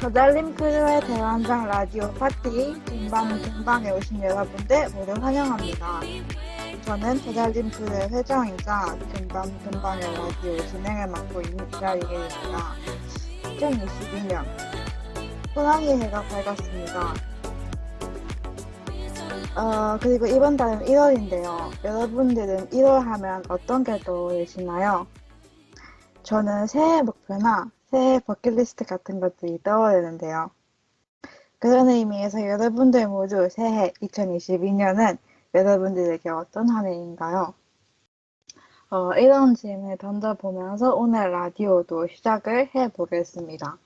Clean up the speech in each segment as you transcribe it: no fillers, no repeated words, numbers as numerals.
더달림 크루의 대환장 라디오 파티 등방에 오신 여러분들 모두 환영합니다. 저는 더달림 크루의 회장이자 등방의 라디오 진행을 맡고 있는 이라리입니다. 2022년 호랑이 해가 밝았습니다. 그리고 이번 달은 1월인데요. 여러분들은 1월 하면 어떤 게 떠오르시나요? 저는 새해 목표나 새해 버킷리스트 같은 것들이 떠오르는데요. 그런 의미에서 여러분들 모두 새해 2022년은 여러분들에게 어떤 한 해인가요? 이런 질문을 던져보면서 오늘 라디오도 시작을 해보겠습니다.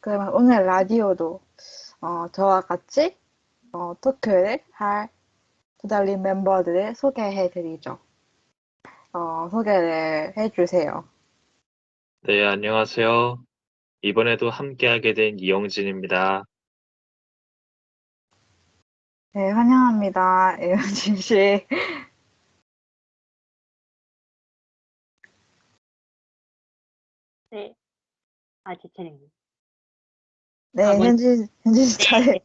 그러면 오늘 라디오도 저와 같이 토크를 할 두달린 멤버들을 소개해드리죠. 소개를 해주세요. 네, 안녕하세요. 이번에도 함께하게 된 이영진입니다. 네, 환영합니다. 예은진 씨. 네. 제 차례입니다. 네, 현진 씨 차례. 네.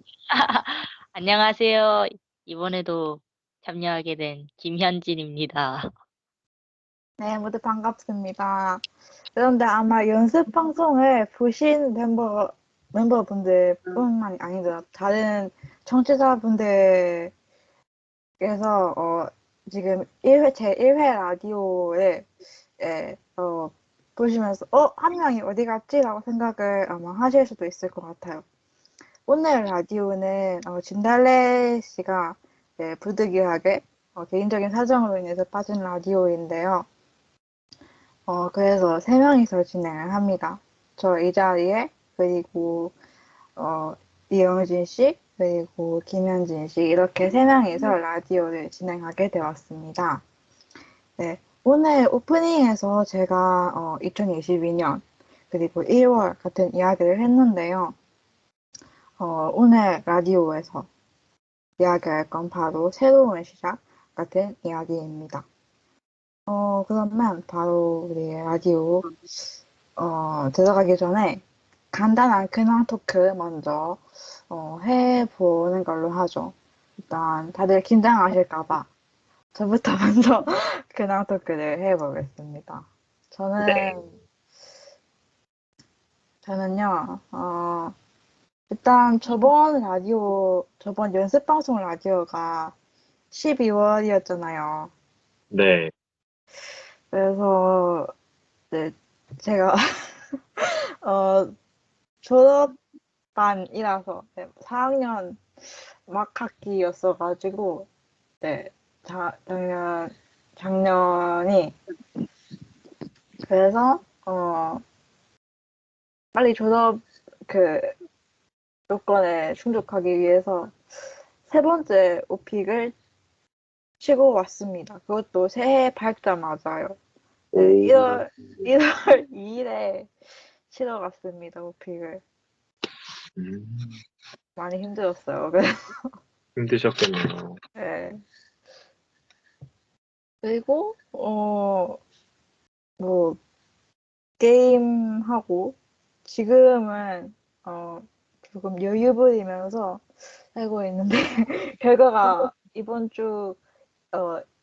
안녕하세요. 이번에도 참여하게 된 김현진입니다. 네, 모두 반갑습니다. 그런데 아마 연습 방송을 보신 멤버분들 뿐만이 아니라 다른 청취자분들께서 지금 제 1회 라디오에 보시면서 한 명이 어디 갔지? 라고 생각을 아마 하실 수도 있을 것 같아요. 오늘 라디오는 진달래 씨가 부득이하게 개인적인 사정으로 인해서 빠진 라디오인데요. 그래서 세 명이서 진행을 합니다. 저 이 자리에 그리고 이영진 씨 그리고 김현진 씨 이렇게 세 명이서 라디오를 진행하게 되었습니다. 네, 오늘 오프닝에서 제가 2022년 그리고 1월 같은 이야기를 했는데요. 오늘 라디오에서 이야기할 건 바로 새로운 시작 같은 이야기입니다. 그러면 바로 우리 라디오 들어가기 전에 간단한 근황 토크 먼저 해보는 걸로 하죠. 일단 다들 긴장하실까봐 저부터 먼저 근황 토크를 해보겠습니다. 저는요, 일단 저번 연습방송 라디오가 12월이었잖아요. 네, 그래서, 네, 제가, 졸업반이라서, 4학년 막학기였어가지고, 네, 작년이, 그래서, 빨리 요건에 충족하기 위해서 세 번째 오픽을 치고 왔습니다. 그것도 새해 밝자마자요. 네, 1월 2일에 치러 갔습니다, 오픽을. 많이 힘들었어요. 힘드셨겠네요. 네. 그리고, 뭐, 게임하고, 지금은, 조금 여유 부리면서 살고 있는데, 결과가 이번 주,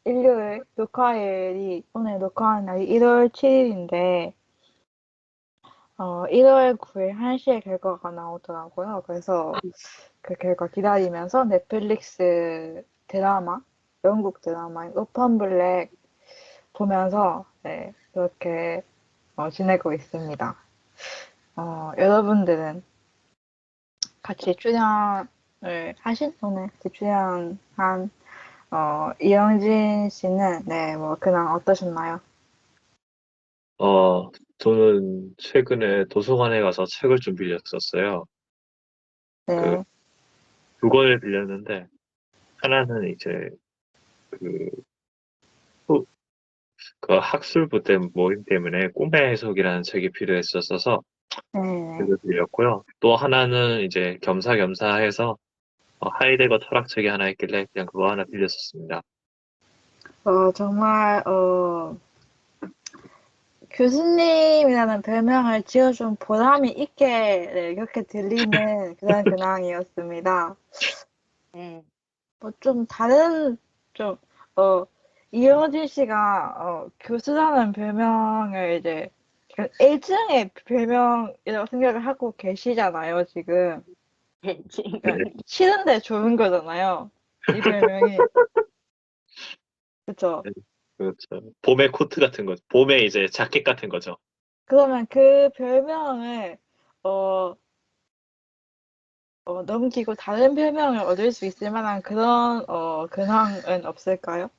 일요일 오늘 녹화하는 날이 1월 7일인데, 1월 9일 1시에 결과가 나오더라고요. 그래서 그 결과 기다리면서 넷플릭스 드라마, 영국 드라마인 오픈 블랙 보면서, 네, 그렇게 지내고 있습니다. 여러분들은 같이 오늘 같이 출연한, 이영진 씨는, 네, 뭐, 그냥 어떠셨나요? 저는 최근에 도서관에 가서 책을 좀 빌렸었어요. 그, 네, 두 권을 빌렸는데, 하나는 이제, 그, 후- 그 학술부 모임 때문에 꿈의 해석이라는 책이 필요했었어서, 네, 책을 빌렸고요. 또 하나는 이제 겸사겸사 해서, 하이데거 철학책이 하나 있길래 그냥 그거 하나 빌렸었습니다. 정말, 교수님이라는 별명을 지어준 보람이 있게 네, 그렇게 들리는 그런 근황이었습니다. 네. 뭐 좀 다른 좀 이영진 씨가 교수라는 별명을 이제 그 애증의 별명이라고 생각을 하고 계시잖아요, 지금. 지금 네, 싫은데 좋은 거잖아요, 이 별명이. 그쵸? 네, 그렇죠. 봄의 코트 같은 거죠. 봄의 이제 자켓 같은 거죠. 그러면 그 별명을 어, 넘기고 다른 별명을 얻을 수 있을 만한 그런 근황은 없을까요?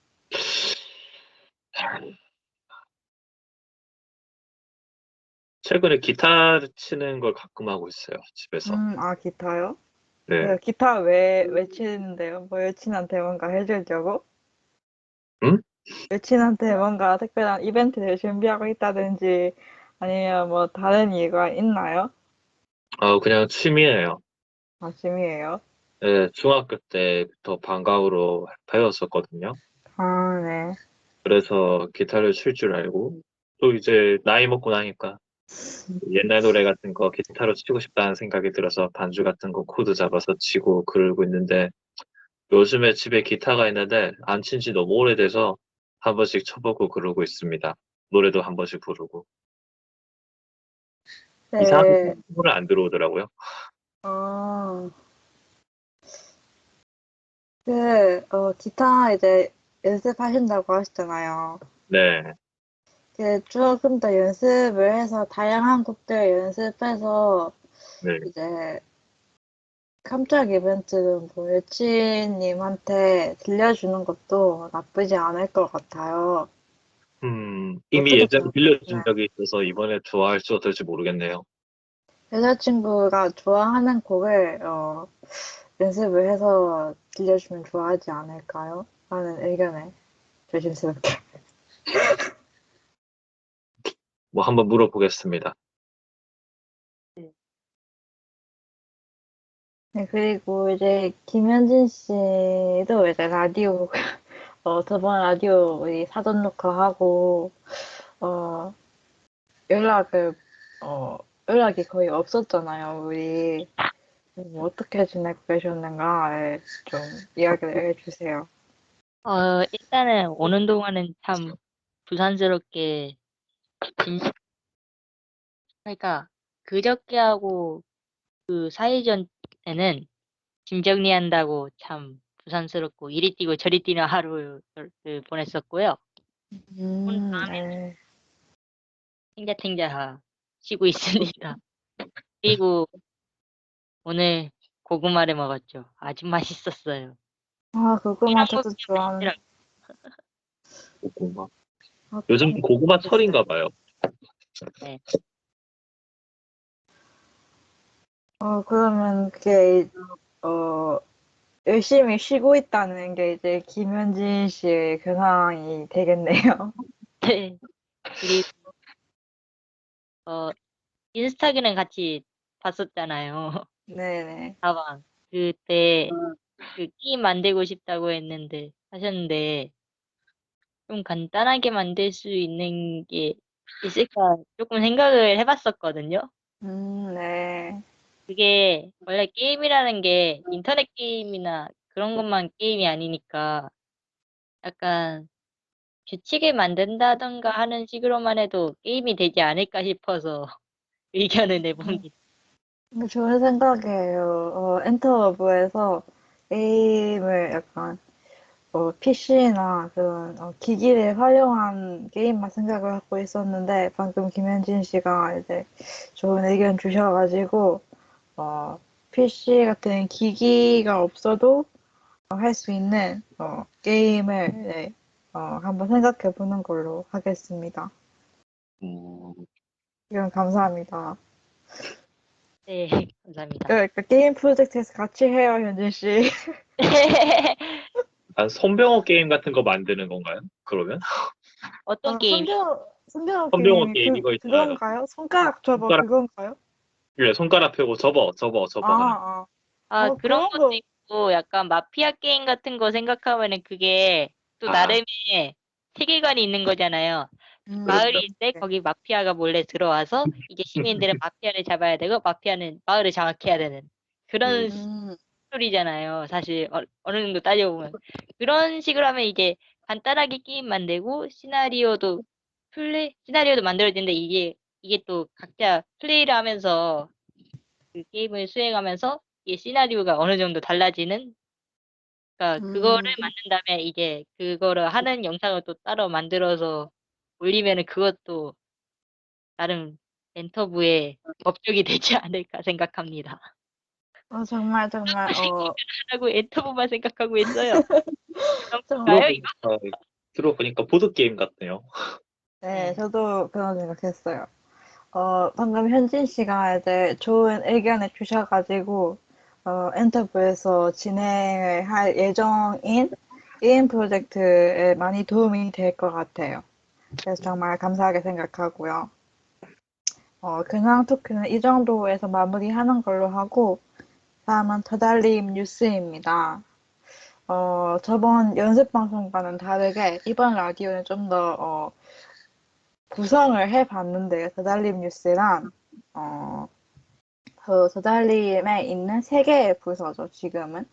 최근에 기타 치는 걸 가끔 하고 있어요, 집에서. 아, 기타요? 네. 기타 왜 치는데요? 뭐 여친한테 뭔가 해주려고? 음? 여친한테 뭔가 특별한 이벤트를 준비하고 있다든지 아니면 뭐 다른 이유가 있나요? 그냥 취미예요. 아, 취미예요? 네, 중학교 때부터 방과후로 배웠었거든요. 아, 네. 그래서 기타를 칠 줄 알고, 또 이제 나이 먹고 나니까 옛날 노래 같은 거 기타로 치고 싶다는 생각이 들어서 반주 같은 거 코드 잡아서 치고 그러고 있는데, 요즘에 집에 기타가 있는데 안 친지 너무 오래돼서 한 번씩 쳐보고 그러고 있습니다. 노래도 한 번씩 부르고. 이상하게 네. 손을 안 들어오더라고요. 어, 기타 이제 연습하신다고 하셨잖아요. 네, 조금 더 연습을 해서 다양한 곡들 연습해서 네. 이제 깜짝 이벤트는 뭐 여친님한테 들려주는 것도 나쁘지 않을 것 같아요. 이미 어떻게 예전에 빌려준 생각하시나요? 적이 있어서 이번에 좋아할지 어떨지 모르겠네요. 여자친구가 좋아하는 곡을 연습을 해서 들려주면 좋아하지 않을까요? 라는 의견에 조심스럽게. 뭐 한번 물어보겠습니다. 네, 그리고 이제 김현진 씨도 이제 라디오, 저번 라디오 우리 사전 녹화하고, 어, 연락을, 어, 연락이 거의 없었잖아요, 우리. 뭐 어떻게 지내고 계셨는가에 좀 이야기를 해주세요. 일단은 오는 동안은 참 부산스럽게 진 그러니까 그저께 하고 그 4일 전에는 짐 정리한다고 참 부산스럽고 이리 뛰고 저리 뛰는 하루를 보냈었고요. 오늘 네. 탱자탱자 쉬고 있습니다. 그리고 오늘 고구마를 먹었죠. 아주 맛있었어요. 아, 고구마 이랑 저도 먹으면 좋아하는, 맛있더라고요. 고구마. 아, 요즘 고구마 맛있어요. 철인가 봐요. 네. 그러면 그게, 어, 열심히 쉬고 있다는 게 이제 김현진 씨의 근황이 되겠네요. 네. 그리고 어, 인스타그램 같이 봤었잖아요. 네네. 다방. 그때 그 게임 만들고 싶다고 하셨는데 좀 간단하게 만들 수 있는 게 있을까 조금 생각을 해봤었거든요. 네. 그게 원래 게임이라는 게 인터넷 게임이나 그런 것만 게임이 아니니까 약간 규칙을 만든다던가 하는 식으로만 해도 게임이 되지 않을까 싶어서 의견을 내봅니다. 좋은 생각이에요. 엔터브에서 게임을 약간, PC나 그런, 기기를 활용한 게임만 생각을 하고 있었는데, 방금 김현진 씨가 이제 좋은 의견 주셔가지고, PC 같은 기기가 없어도 할 수 있는, 게임을, 네, 한번 생각해 보는 걸로 하겠습니다. 음, 의견 감사합니다. 네, 감사합니다. 그러니까 게임 프로젝트에서 같이 해요, 현진 씨. 한 손병호 게임 같은 거 만드는 건가요? 그러면? 어떤 아, 게임이? 손병호 손병호 게임이 게임 이거 있잖아요. 그건가요? 손가락 접어 손가락, 그건가요? 그래, 손가락 펴고 아, 접어 하는. 아. 그런 그런 것도 거, 있고 약간 마피아 게임 같은 거 생각하면은 그게 또 아, 나름의 세계관이 있는 거잖아요. 마을이 있는데 네. 거기 마피아가 몰래 들어와서 이게 시민들은 마피아를 잡아야 되고 마피아는 마을을 장악해야 되는 그런 음, 스토리잖아요. 사실 어느 정도 따져보면 그런 식으로 하면 이제 간단하게 게임 만들고 시나리오도 만들어지는데 이게 또 각자 플레이를 하면서 그 게임을 수행하면서 이게 시나리오가 어느 정도 달라지는 그러니까 그거를 음, 만든 다음에 이제 그거를 하는 영상을 또 따로 만들어서 올리면은 그것도 나름 엔터부의 업적이 되지 않을까 생각합니다. 정말, 정말, 하고 엔터부만 생각하고 있어요. 정말, 그런가요? 들어보니까 보드게임 같네요. 네, 네. 저도 그런 생각했어요. 방금 현진 씨가 이제 좋은 의견을 주셔가지고, 엔터브에서 진행을 할 예정인 게임 프로젝트에 많이 도움이 될 것 같아요. 그래서 정말 감사하게 생각하고요. 근황 토크는 이 정도에서 마무리하는 걸로 하고, 다음은 더달림 뉴스입니다. 저번 연습 방송과는 다르게 이번 라디오는 좀 더, 구성을 해봤는데요. 더달림 뉴스란, 어, 그 더달림에 있는 세 개의 부서죠, 지금은.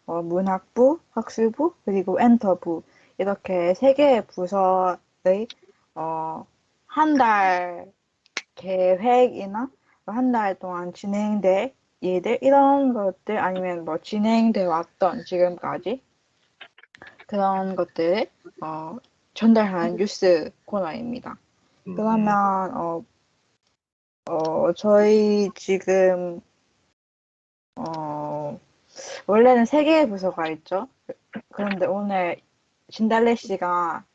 문학부, 학술부, 그리고 엔터부. 이렇게 세 개의 부서의, 한 달 계획이나 한 달 동안 진행될 일들, 이런 것들, 아니면 뭐 진행돼 왔던 지금까지 그런 것들을, 전달하는 뉴스 코너입니다. 음, 그러면, 저희 지금, 어, 원래는 세 개의 부서가 있죠. 그런데 오늘 진달래 씨가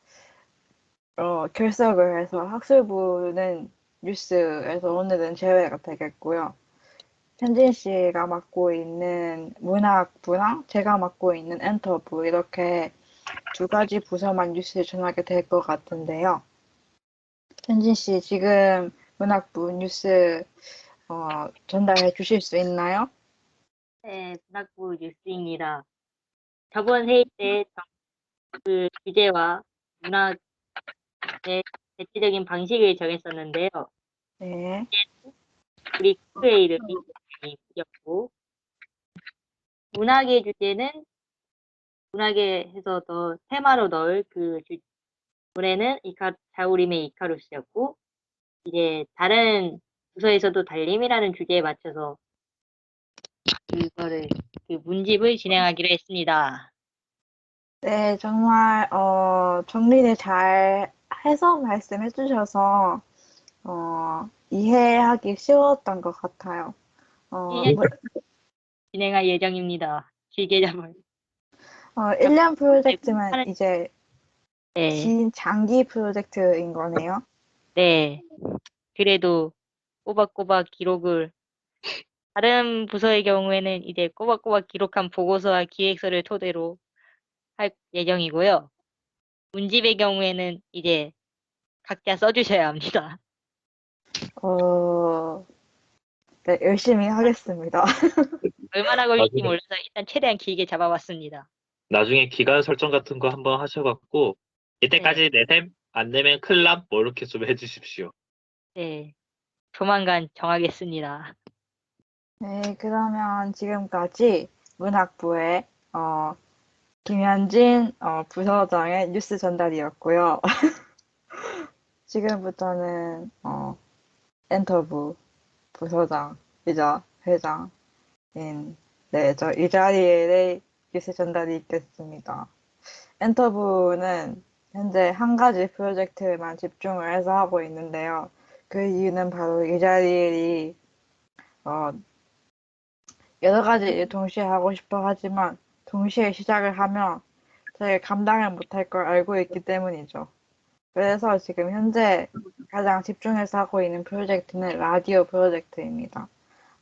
결석을 해서 학술부는 뉴스에서 오늘은 제외가 되겠고요. 현진 씨가 맡고 있는 문학부랑 제가 맡고 있는 엔터부 이렇게 두 가지 부서만 뉴스를 전하게 될 것 같은데요. 현진 씨 지금 문학부 뉴스 전달해 주실 수 있나요? 네, 문학부 뉴스입니다. 저번 회의 때 그 주제와 문학의 대체적인 방식을 정했었는데요. 네. 우리 크의 이름이 바뀌었고 문학의 주제는 문학에 해서 더 테마로 넣을 노래는 자우림의 이카루스였고 이제 다른 부서에서도 달림이라는 주제에 맞춰서 그거를 그 문집을 진행하기로 했습니다. 네, 정말 정리를 잘 해서 말씀해 주셔서 이해하기 쉬웠던 것 같아요. 어, 1년 뭐, 진행할 예정입니다. 길게 잡아요. 1년 프로젝트면 하는 이제 네, 장기 프로젝트인 거네요. 네. 그래도 꼬박꼬박 기록을 다른 부서의 경우에는 이제 꼬박꼬박 기록한 보고서와 기획서를 토대로 할 예정이고요. 문집의 경우에는 이제 각자 써주셔야 합니다. 어, 네, 열심히 하겠습니다. 얼마나 걸릴지 나중에, 몰라서 일단 최대한 길게 잡아봤습니다. 나중에 기간 설정 같은 거 한번 하셔갖고, 네, 이때까지 내셈? 안 내면 클럽? 뭐 이렇게 좀 해주십시오. 네. 조만간 정하겠습니다. 네, 그러면 지금까지 문학부의 김현진 부서장의 뉴스 전달이었고요. 지금부터는 엔터부 부서장이자 회장인 저 이 자리에 뉴스 전달이 있겠습니다. 엔터부는 현재 한 가지 프로젝트에만 집중을 해서 하고 있는데요. 그 이유는 바로 이 자리에 어, 여러 가지 일 동시에 하고 싶어 하지만 동시에 시작을 하면 저희 감당을 못할 걸 알고 있기 때문이죠. 그래서 지금 현재 가장 집중해서 하고 있는 프로젝트는 라디오 프로젝트입니다.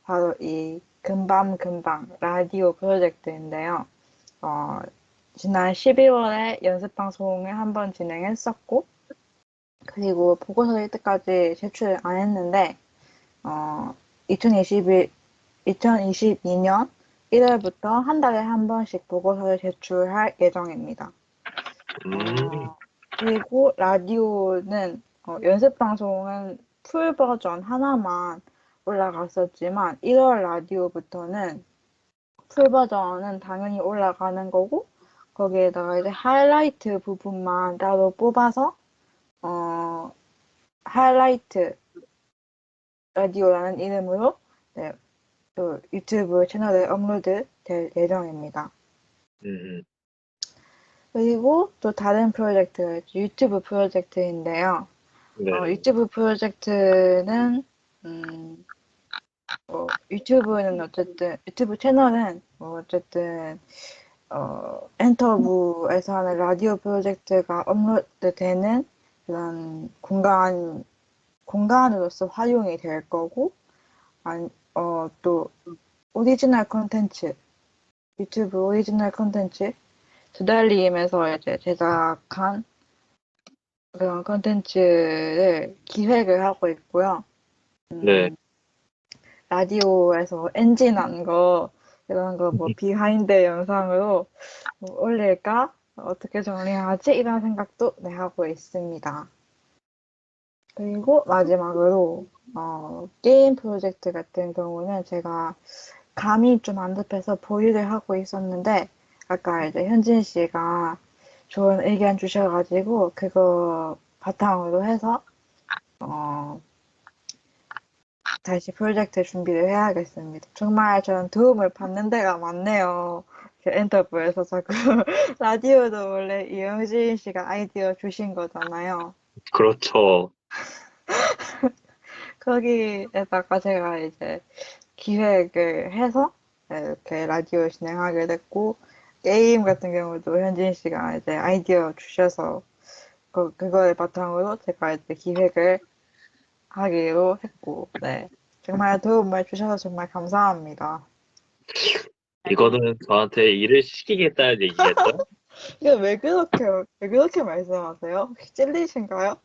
바로 이 금밤금방 라디오 프로젝트인데요. 어, 지난 12월에 연습 방송을 한번 진행했었고, 그리고 보고서를 이때까지 제출을 안 했는데, 어, 2022년 1월부터 한 달에 한 번씩 보고서를 제출할 예정입니다. 음, 그리고 라디오는 연습 방송은 풀 버전 하나만 올라갔었지만 1월 라디오부터는 풀 버전은 당연히 올라가는 거고 거기에다가 이제 하이라이트 부분만 따로 뽑아서 하이라이트 라디오라는 이름으로 네, 또 유튜브 채널에 업로드 될 예정입니다. 음, 그리고 또 다른 프로젝트, 유튜브 프로젝트인데요. 네. 유튜브 프로젝트는 유튜브는 어쨌든 유튜브 채널은 어쨌든 엔터부에서 하는 라디오 프로젝트가 업로드되는 그런 공간으로서 활용이 될 거고, 또 오리지널 콘텐츠, 유튜브 오리지널 콘텐츠 두달리임에서 이제 제작한 그런 콘텐츠를 기획을 하고 있고요. 네. 라디오에서 엔진 난 거, 이런 거 뭐 비하인드 영상으로 올릴까? 어떻게 정리하지? 이런 생각도 네, 하고 있습니다. 그리고 마지막으로, 게임 프로젝트 같은 경우는 제가 감이 좀 안 잡혀서 보류를 하고 있었는데, 아까 이제 현진 씨가 좋은 의견 주셔가지고, 그거 바탕으로 해서, 다시 프로젝트 준비를 해야겠습니다. 정말 저는 도움을 받는 데가 많네요. 엔터브에서 자꾸 라디오도 원래 이영진 씨가 아이디어 주신 거잖아요. 그렇죠. 거기에다가 제가 이제 기획을 해서 이렇게 라디오 진행하게 됐고 게임 같은 경우도 현진 씨가 이제 아이디어 주셔서 그거를 바탕으로 제가 이제 기획을 하기로 했고 네 정말 도움을 주셔서 정말 감사합니다. 이거는 저한테 일을 시키겠다는 얘기겠죠? 이거 왜 그렇게 말씀하세요? 혹시 찔리신가요?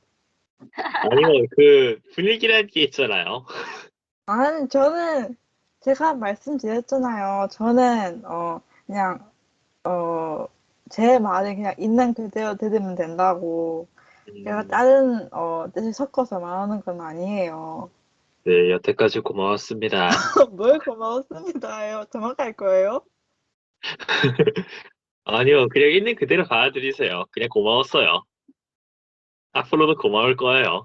아니요, 그 분위기라는 게 있잖아요. 아니, 제가 말씀드렸잖아요. 저는, 그냥, 어, 제 말을 그냥 있는 그대로 들으면 된다고. 제가 음, 다른, 뜻을 섞어서 말하는 건 아니에요. 네, 여태까지 고마웠습니다. 뭘 고마웠습니다요. 정확할 거예요? 아니요, 그냥 있는 그대로 받아들이세요. 그냥 고마웠어요. 앞으로도 고마울 거예요.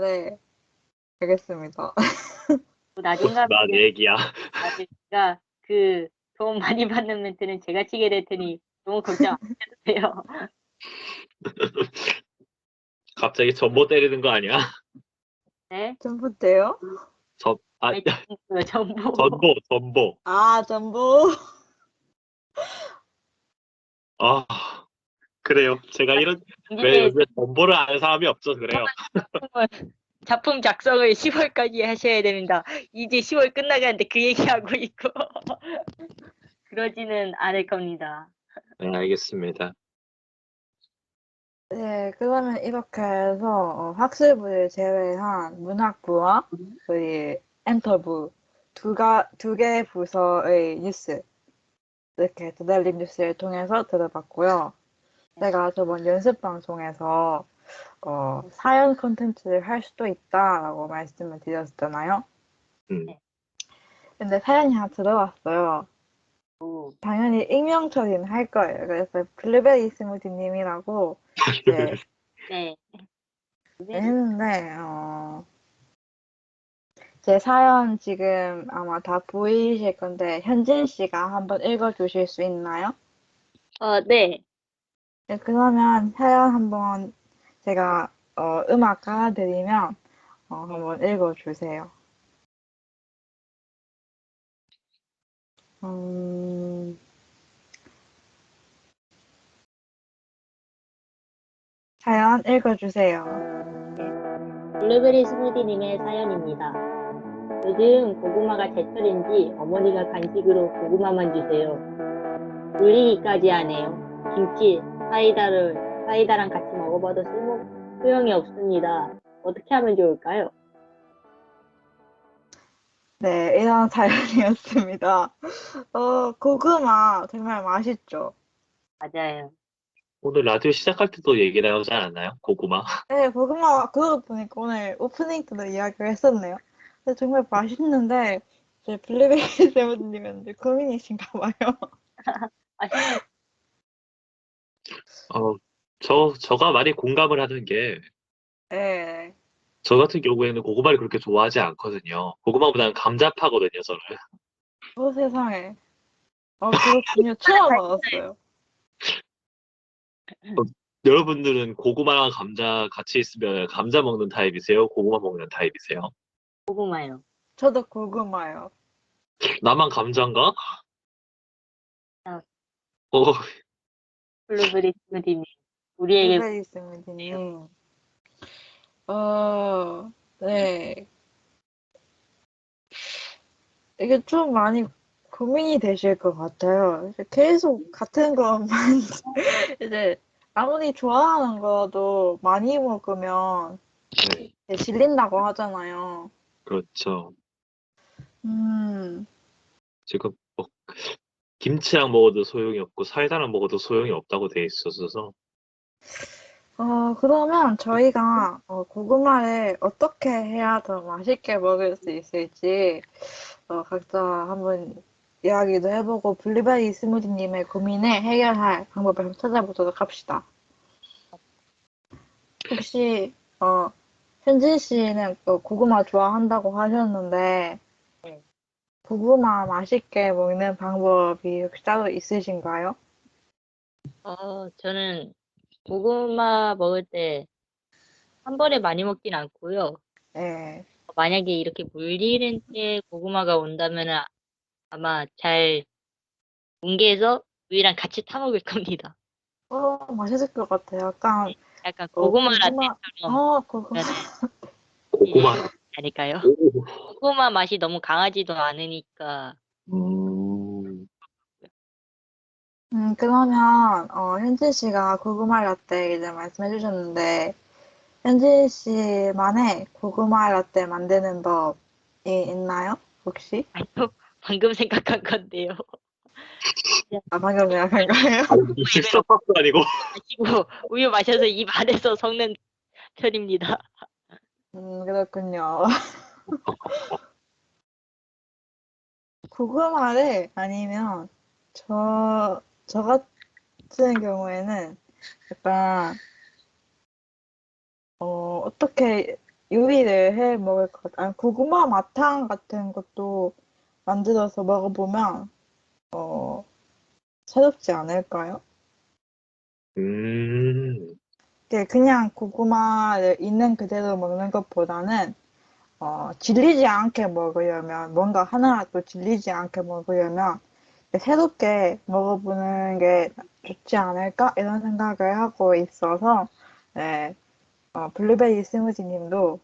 네. 알겠습니다. 혹시 나 나중간에 얘기야. 제가 그 도움 많이 받는 멘트는 제가 치게 될 테니 너무 걱정 안 하셔도 돼요. 갑자기 전보 때리는 거 아니야? 네? 전부대요? 아, 아니, 전부. 전보. 아, 전부. 아, 그래요. 제가 왜 이제 요즘에 전보를 아는 사람이 없죠, 그래요. 작품 작성을 10월까지 하셔야 됩니다. 이제 10월 끝나가는데 그 얘기하고 있고 그러지는 않을 겁니다. 네, 알겠습니다. 네, 그러면 이렇게 해서 학술부를 제외한 문학부와 저희 엔터부 두 개의 부서의 뉴스 이렇게 두달림 뉴스를 통해서 들어봤고요. 제가 저번 연습 방송에서 사연 콘텐츠를 할 수도 있다라고 말씀을 드렸잖아요. 음, 근데 사연이 하나 들어왔어요. 오, 당연히 익명 처리는 할 거예요. 그래서 블루베리 스무디님이라고 이제 네. 했는데 제 사연 지금 아마 다 보이실 건데 현진 씨가 한번 읽어주실 수 있나요? 네. 네, 그러면 사연 한번 제가 음악 깔아드리면 한번 읽어주세요. 음, 사연 읽어주세요. 블루베리 스무디님의 사연입니다. 요즘 고구마가 제철인지 어머니가 간식으로 고구마만 주세요. 물리기까지 하네요. 김치, 사이다랑 같이 먹어봐도 소용이 없습니다. 어떻게 하면 좋을까요? 네, 이런 사연이었습니다. 고구마 정말 맛있죠? 맞아요. 오늘 라디오 시작할 때도 얘기 나오지 않았나요? 고구마. 네, 고구마, 그러고 보니까 오늘 오프닝 때도 이야기를 했었네요. 근데 정말 맛있는데, 이제 블루베리 세븐님은 이제 고민이신가 봐요. 맛있는 어, 저가 많이 공감을 하는 게, 네. 저 같은 경우에는 고구마를 그렇게 좋아하지 않거든요. 고구마보다는 감자파거든요, 저는. 세상에. 그렇군요. 처음 알았어요. 어, 여러분들은 고구마랑 감자 같이 있으면 감자 먹는 타입이세요? 고구마 먹는 타입이세요? 고구마요. 저도 고구마요. 나만 감자인가? 아, 어, 블루베리 스무디님. 우리에게 블루베리 세븐님. 네. 이게 좀 많이 고민이 되실 것 같아요. 이제 계속 같은 것만 이제 아무리 좋아하는 거라도 많이 먹으면 네, 이제 질린다고 하잖아요. 그렇죠. 음, 지금 뭐 김치랑 먹어도 소용이 없고 사이다랑 먹어도 소용이 없다고 돼 있어서 그러면 저희가 고구마를 어떻게 해야 더 맛있게 먹을 수 있을지 각자 한번 이야기도 해보고 블루베리 스무디님의 고민을 해결할 방법을 한번 찾아보도록 합시다. 혹시 현진 씨는 또 고구마 좋아한다고 하셨는데 네. 고구마 맛있게 먹는 방법이 혹시 따로 있으신가요? 저는 고구마 먹을 때 한 번에 많이 먹진 않고요. 네. 만약에 이렇게 물리는 때 고구마가 온다면 아마 잘 뭉개서 우유랑 같이 타 먹을 겁니다. 맛있을 것 같아요. 약간 약간 고구마 고구마, 라떼처럼 고구마. 하면은 고구마. 이제 않을까요? 오, 고구마 맛이 너무 강하지도 않으니까 음, 그러면 현진 씨가 고구마 라떼 이제 말씀해 주셨는데 현진 씨만의 고구마 라떼 만드는 법이 있나요? 혹시? 아니요 방금 생각한 건데요. 방금 생각한 거예요? 아니 무슨 실사밥도 아니고 마시고 우유 마셔서 입 안에서 섞는 편입니다. 그렇군요. 고구마를 아니면 저 같은 경우에는 약간 어떻게 요리를 해 먹을 것 같아요. 고구마 마탕 같은 것도 만들어서 먹어보면 어, 새롭지 않을까요? 음, 이게 그냥 고구마를 있는 그대로 먹는 것보다는 질리지 않게 먹으려면 뭔가 하나라도 질리지 않게 먹으려면 새롭게 먹어보는 게 좋지 않을까 이런 생각을 하고 있어서 네, 블루베리 스무디 님도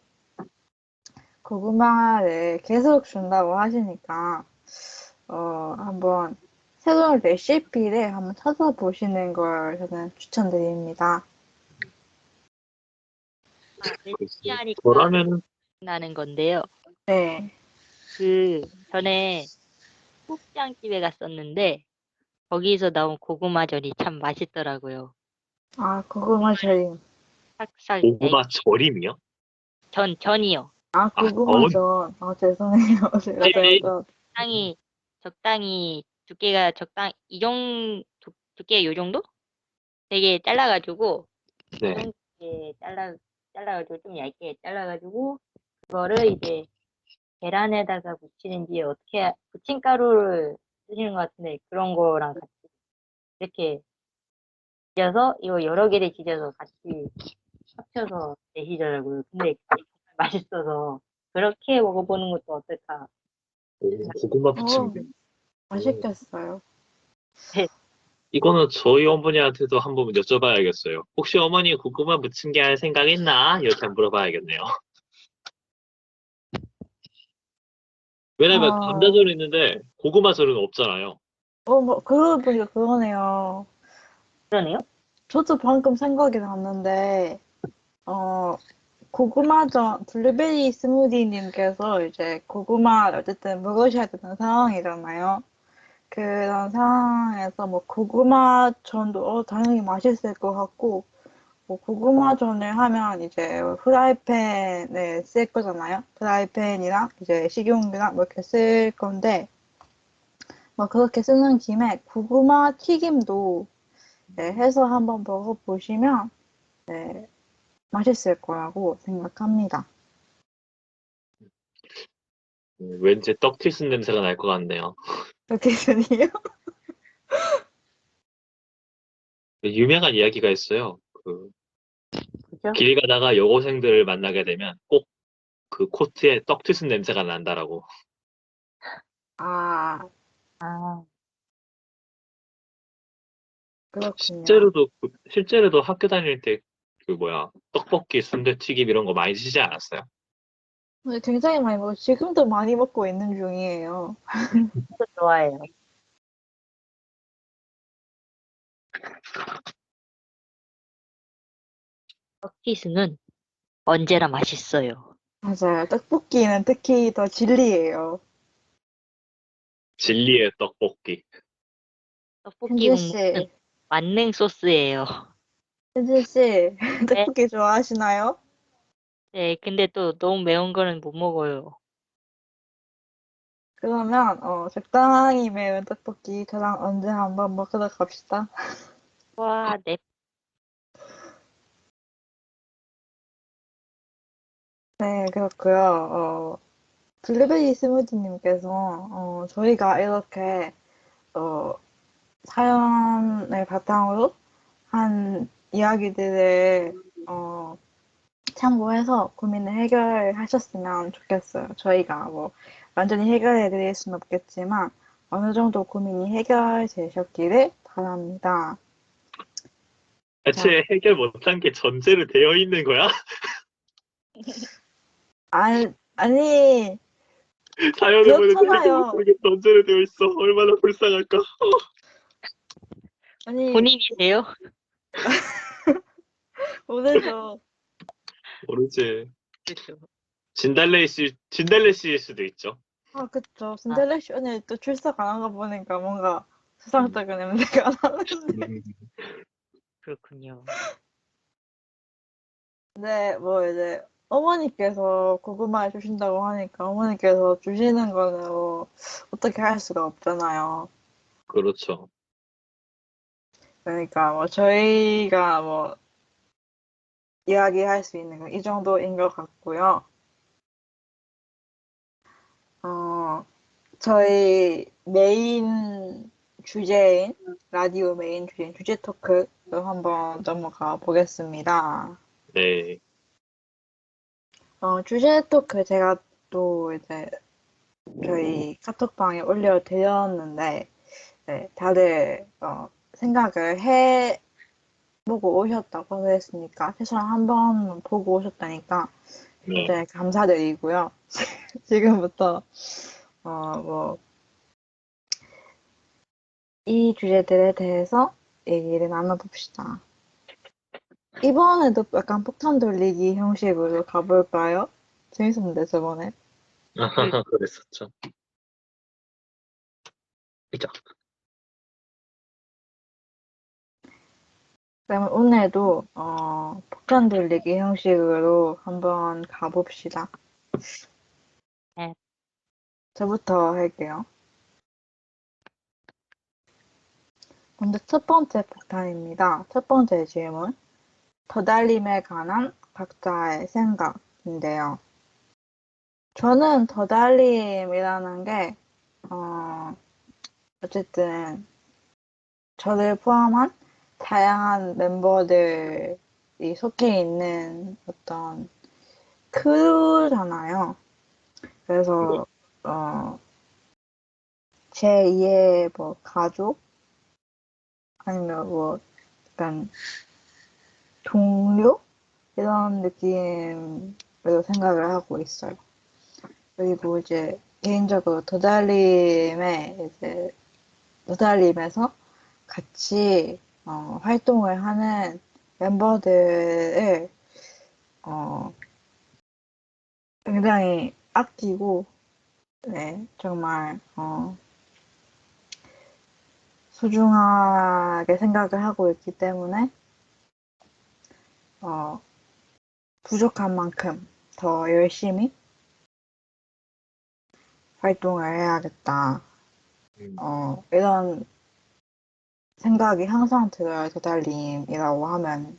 고구마를 계속 준다고 하시니까 한번 새로운 레시피를 한번 찾아보시는 걸 저는 추천드립니다. 레시피 하니까 저라면은 나는 건데요. 네. 그 전에 국장집에 갔었는데 거기서 나온 고구마전이 참 맛있더라고요. 고구마 절임. 싹싹 고구마 절임이요? 전이요. 고구마 전 전. 죄송해요. 제가 적당히 적당히 두께가 이 정도 두께 요 정도? 되게 잘라가지고 네. 이렇게 잘라가지고 좀 얇게 잘라가지고 그거를 이제 계란에다가 묻히는지 어떻게 부침가루를 쓰시는 것 같은데 그런 거랑 같이 이렇게 지져서 이거 여러 개를 지져서 같이 합쳐서 내시더라고요. 근데 맛있어서 그렇게 먹어보는 것도 어떨까? 오, 고구마 어, 부침개. 오, 맛있겠어요. 네, 이거는 저희 어머니한테도 한번 여쭤봐야겠어요. 혹시 어머니 고구마 부침개 할 생각 있나? 이렇게 한번 물어봐야겠네요. 왜냐면 어, 감자전은 있는데 고구마전은 없잖아요. 그러고 보니까 그러네요. 그러네요. 저도 방금 생각이 났는데, 어, 고구마전, 블루베리 스무디님께서 이제 고구마 어쨌든 먹으셔야 되는 상황이잖아요. 그런 상황에서 뭐 고구마전도 당연히 맛있을 것 같고 뭐 고구마전을 하면 이제 프라이팬을 쓸 거잖아요. 프라이팬이랑 이제 식용유랑 뭐 이렇게 쓸 건데 뭐 그렇게 쓰는 김에 고구마 튀김도 네, 해서 한번 먹어보시면 네, 맛있을 거라고 생각합니다. 왠지 떡튀순 냄새가 날 것 같네요. 그렇게 드세요? 유명한 이야기가 있어요. 그죠? 길 가다가 여고생들을 만나게 되면 꼭 그 코트에 떡튀순 냄새가 난다라고. 아, 아, 그렇군요. 실제로도 학교 다닐 때 떡볶이, 순대튀김 이런 거 많이 드시지 않았어요? 네, 굉장히 많이 먹고 지금도 많이 먹고 있는 중이에요. 또 좋아해요. 떡튀순은 언제나 맛있어요. 맞아요. 떡볶이는 특히 더 진리예요. 진리의 떡볶이. 떡볶이 현재 국물은 씨, 만능 소스예요. 현재 씨, 네? 떡볶이 좋아하시나요? 네, 근데 또 너무 매운 거는 못 먹어요. 그러면 적당히 매운 떡볶이 저랑 언제 한번 먹으러 갑시다. 와, 네. 네, 그렇고요. 블루베리 스무디님께서 저희가 이렇게 어, 사연을 바탕으로 한 이야기들을 참고해서 고민을 해결하셨으면 좋겠어요. 저희가 뭐 완전히 해결해 드릴 수는 없겠지만 어느 정도 고민이 해결되셨기를 바랍니다. 자, 애초에 해결 못한 게 전제로 되어 있는 거야? 아니, 사연을 보는데 해결 그렇잖아요. 못한 게 전제로 되어 있어. 얼마나 불쌍할까? 아니, 본인이세요? 모르죠. 모르지. 그렇죠. 진달래 씨일 수도 있죠. 아, 그쵸. 아, 신데렐라 오늘 또 출석 안 한 거 보니까 뭔가 음. 수상쩍은 냄새가 나는데. 음. 그렇군요. 근데 뭐 이제 어머니께서 고구마 주신다고 하니까 어머니께서 주시는 거는 뭐 어떻게 할 수가 없잖아요. 그렇죠. 그러니까 뭐 저희가 뭐 이야기할 수 있는 건 이 정도인 것 같고요. 어, 저희 메인 주제인 라디오 메인 주제인 주제 토크로 한번 넘어가 보겠습니다. 네. 주제 토크 제가 또 이제 저희 카톡방에 올려드렸는데 네, 다들 생각을 해보고 오셨다고 했으니까 최소한 한 번 보고 오셨다니까 네. 굉장히 감사드리고요. 지금부터 뭐 이 주제들에 대해서 얘기를 나눠봅시다. 이번에도 약간 폭탄 돌리기 형식으로 가볼까요? 재밌었는데 저번에. 그랬었죠. 그죠. 그러면 오늘도 폭탄 돌리기 형식으로 한번 가봅시다. 네. 저부터 할게요. 먼저 첫 번째 폭탄입니다. 첫 번째 질문. 더달림에 관한 각자의 생각인데요. 저는 더달림이라는 게, 어쨌든, 저를 포함한 다양한 멤버들이 속해 있는 어떤 크루잖아요. 네. 그래서, 제2의 뭐, 가족? 아니면 뭐, 약간, 동료? 이런 느낌으로 생각을 하고 있어요. 그리고 이제 개인적으로 도달림에서 같이 활동을 하는 멤버들을 어, 굉장히 아끼고 네, 정말 소중하게 생각을 하고 있기 때문에 부족한 만큼 더 열심히 활동을 해야겠다. 음, 이런 생각이 항상 들어요. 도달님이라고 하면.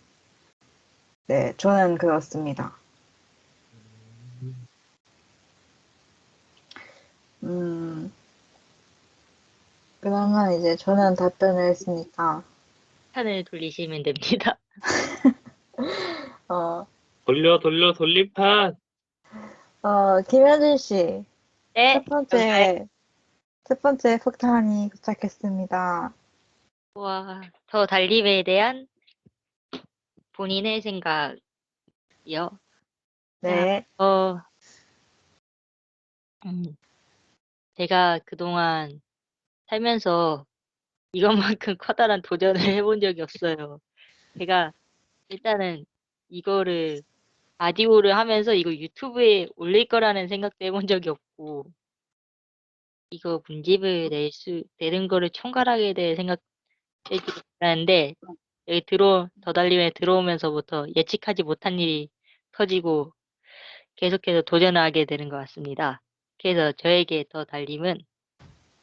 네, 저는 그렇습니다. 음, 그러면 이제 저는 답변을 했으니까, 판을 돌리시면 됩니다. 어, 돌려 돌림판. 김현진 씨, 네, 첫 여보세요? 번째, 첫 번째 폭탄이 도착했습니다. 더 달림에 대한 본인의 생각이요. 야, 네, 음, 제가 그동안 살면서 이것만큼 커다란 도전을 해본 적이 없어요. 제가 일단은 이거를 라디오를 하면서 이거 유튜브에 올릴 거라는 생각도 해본 적이 없고, 이거 문집을 내는 거를 총괄하게 될 생각이 들었는데, 여기 더 달림에 들어오면서부터 예측하지 못한 일이 터지고 계속해서 도전을 하게 되는 것 같습니다. 그래서 저에게 더 달림은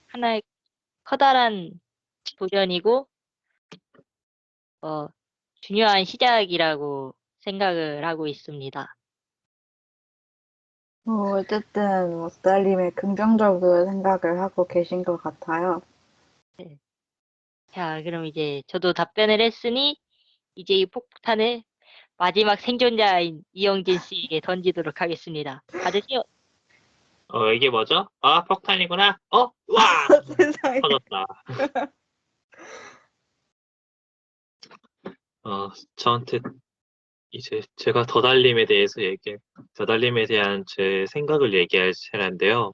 하나의 커다란 도전이고, 어, 중요한 시작이라고 생각을 하고 있습니다. 어쨌든, 도달님의 긍정적으로 생각을 하고 계신 것 같아요. 네. 자, 그럼 이제 저도 답변을 했으니, 이제 이 폭탄을 마지막 생존자인 이영진 씨에게 던지도록 하겠습니다. 받으시오. 이게 뭐죠? 아, 폭탄이구나. 와! 세상에. 터졌다. 저한테 이제 제가 더달림에 대한 제 생각을 얘기할 차례인데요.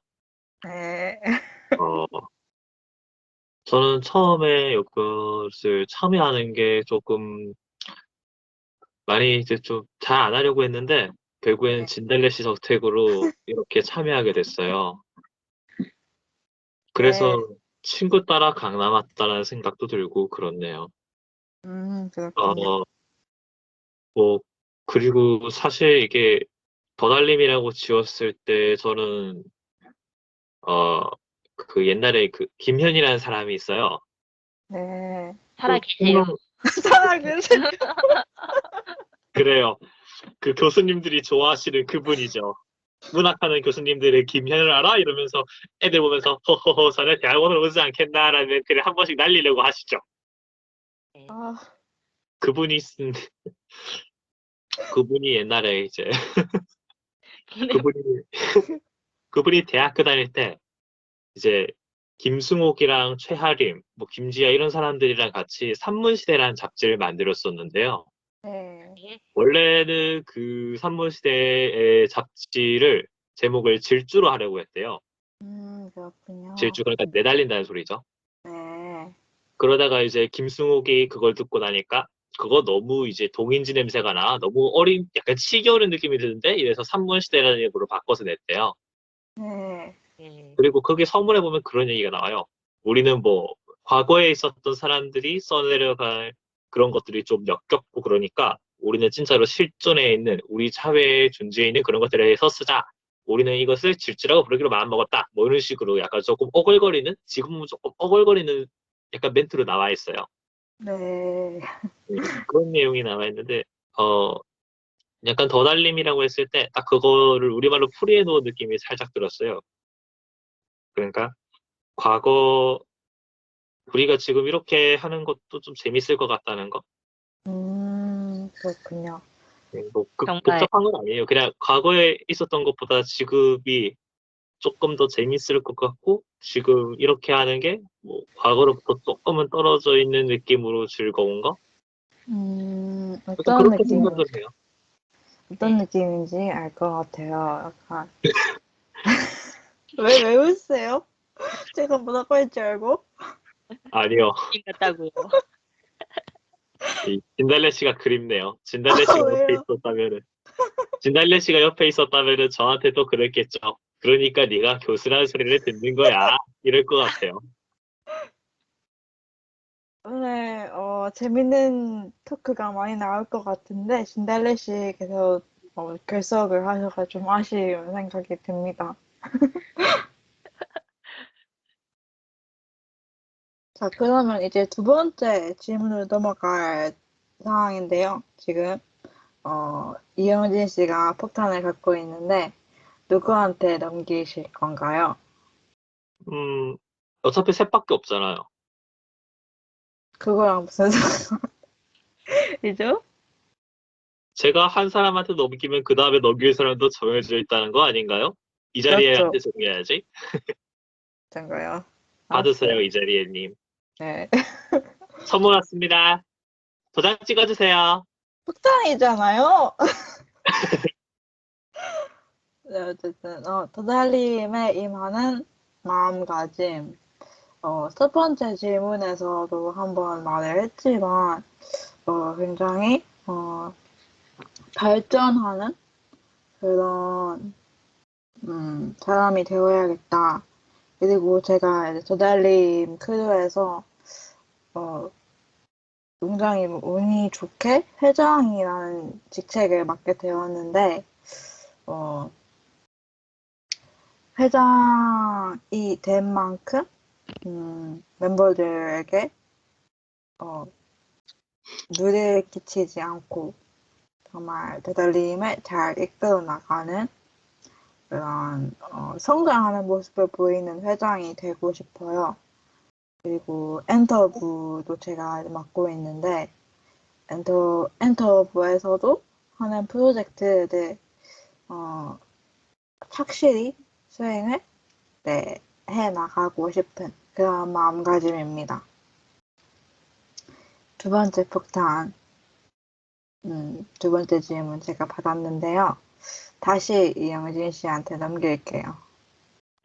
네. 어, 저는 처음에 이것을 참여하는 게 조금 많이 이제 좀 잘 안 하려고 했는데, 결국에는 진달래씨 저택으로 이렇게 참여하게 됐어요. 네. 그래서 친구 따라 강남 왔다라는 생각도 들고 그렇네요. 그렇군요. 어, 뭐, 그리고 사실 이게 더달림이라고 지었을 때 저는, 어, 그 옛날에 그 김현이라는 사람이 있어요. 네. 그 살아계세요. 풍랑, 살아계세요. 그래요. 그 교수님들이 좋아하시는 그분이죠. 문학하는 교수님들의 김현을 알아? 이러면서 애들 보면서 허허허 자네 대학원을 오지 않겠나라는 멘트를 한 번씩 날리려고 하시죠. 네. 아, 그분이 쓴 그분이 옛날에 이제 그분이 그분이 대학교 다닐 때 이제 김승옥이랑 최하림, 뭐 김지아 이런 사람들이랑 같이 산문시대라는 잡지를 만들었었는데요. 네. 네. 원래는 그 산문시대의 잡지를 제목을 질주로 하려고 했대요. 그렇군요. 질주 그러니까 내달린다는 소리죠. 네. 그러다가 이제 김승옥이 그걸 듣고 나니까 그거 너무 이제 동인지 냄새가 나. 너무 약간 치기 어린 느낌이 드는데 이래서 산문시대라는 이름으로 바꿔서 냈대요. 네. 네. 그리고 거기 서문에 보면 그런 얘기가 나와요. 우리는 뭐 과거에 있었던 사람들이 써내려갈 그런 것들이 좀 역겹고 그러니까 우리는 진짜로 실존에 있는 우리 사회에 존재해 있는 그런 것들에 대해서 쓰자. 우리는 이것을 질주라고 부르기로 마음먹었다. 뭐 이런 식으로 약간 조금 오글거리는 지금은 조금 오글거리는 약간 멘트로 나와 있어요. 네. 그런 내용이 나와 있는데 어 약간 더달림이라고 했을 때 딱 그거를 우리말로 풀이해 놓은 느낌이 살짝 들었어요. 그러니까 과거 우리가 지금 이렇게 하는 것도 좀 재밌을 것 같다는 거. 그렇군요. 뭐 정말 복잡한 건 아니에요. 그냥 과거에 있었던 것보다 지금이 조금 더 재밌을 것 같고 지금 이렇게 하는 게 뭐 과거로부터 조금은 떨어져 있는 느낌으로 즐거운 거. 약간 어떤 그렇게 느낌, 생각을 해요. 어떤 네. 느낌인지 알 것 같아요. 약간. 왜 웃으세요? 제가 뭐라고 할지 알고? 아니요. 님 같다고요. 이 진달래 씨가 그립네요. 왜요? 진달래 씨가 옆에 있었다면은 저한테 또 그랬겠죠. 그러니까 네가 교수라는 소리를 듣는 거야. 이럴 것 같아요. 오늘 재밌는 토크가 많이 나올 것 같은데 신달래 씨께서 결석을 하셔서 좀 아쉬운 생각이 듭니다. 자, 그러면 이제 두 번째 질문으로 넘어갈 상황인데요. 지금 이영진 씨가 폭탄을 갖고 있는데 누구한테 넘기실 건가요? 어차피 셋밖에 없잖아요. 그거랑 무슨 상관이죠? 제가 한 사람한테 넘기면 그 다음에 넘길 사람도 정해져 있다는 거 아닌가요? 이 자리에 그렇죠. 한테 정해야지. 된거요. 받으세요, 이 자리에님. 네. 선물 왔습니다. 도장 찍어주세요. 폭탄이잖아요. 네, 어쨌든 도달님의 이 많은 마음가짐. 첫 번째 질문에서도 한번 말을 했지만 굉장히 발전하는 그런 사람이 되어야겠다. 그리고 제가 이제 도달님 크루에서 굉장히 운이 좋게 회장이라는 직책을 맡게 되었는데 회장이 된 만큼 멤버들에게 누를 끼치지 않고 정말 도달님을 잘 이끌어 나가는 그런 성장하는 모습을 보이는 회장이 되고 싶어요. 그리고 엔터부도 제가 맡고 있는데 엔터부에서도 하는 프로젝트들 착실히 수행을 해 나가고 싶은 그런 마음가짐입니다. 두 번째 폭탄, 두 번째 질문 제가 받았는데요. 다시 이영진 씨한테 넘길게요.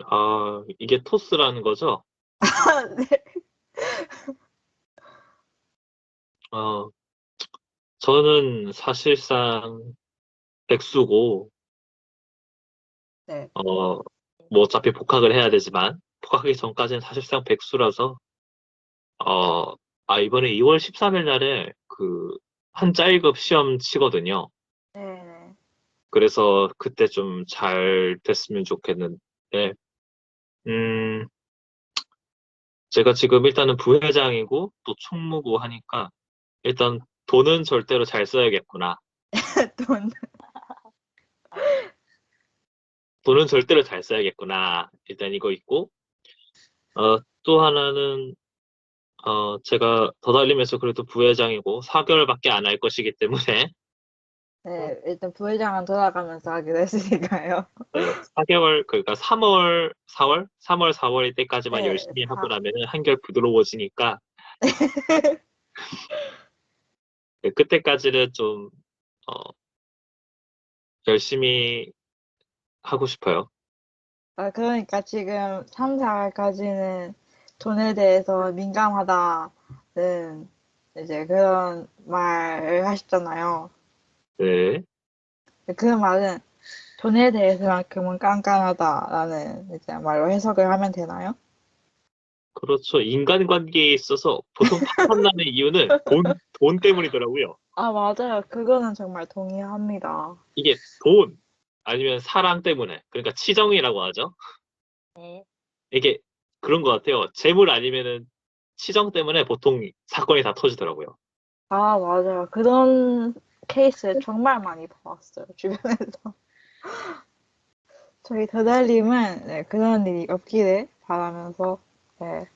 아, 이게 토스라는 거죠? 네. 저는 사실상 백수고, 네. 뭐 어차피 복학을 해야 되지만, 복학하기 전까지는 사실상 백수라서, 이번에 2월 13일 날에 한자 1급 시험 치거든요. 네. 그래서 그때 좀 잘 됐으면 좋겠는데, 음, 제가 지금 일단은 부회장이고 또 총무고 하니까, 일단 돈은 절대로 잘 써야겠구나. 돈. 돈은 절대로 잘 써야겠구나. 일단 이거 있고, 또 하나는, 제가 더 달리면서 그래도 부회장이고 4개월밖에 안 할 것이기 때문에, 네, 일단 부회장은 돌아가면서 하기로 했으니까요. 네, 4개월, 그러니까 3월, 4월? 3월, 4월 때까지만 네, 열심히 하고 나면은 한결 부드러워지니까, 네, 그때까지는 좀, 어, 열심히 하고 싶어요. 그러니까 지금 3, 4월까지는 돈에 대해서 민감하다는 이제 그런 말을 하셨잖아요. 네. 그 말은 돈에 대해서만큼은 깐깐하다라는 이제 말로 해석을 하면 되나요? 그렇죠. 인간관계에 있어서 보통 파탄 나는 이유는 돈 때문이더라고요. 아, 맞아요. 그거는 정말 동의합니다. 이게 돈, 아니면 사랑 때문에. 그러니까 치정이라고 하죠. 네. 이게 그런 것 같아요. 재물 아니면은 치정 때문에 보통 사건이 다 터지더라고요. 아, 맞아요. 그런 케이스 정말 많이 봐왔어요, 주변에서. 저희 더달님은 네, 그런 일이 없기를 바라면서, 네.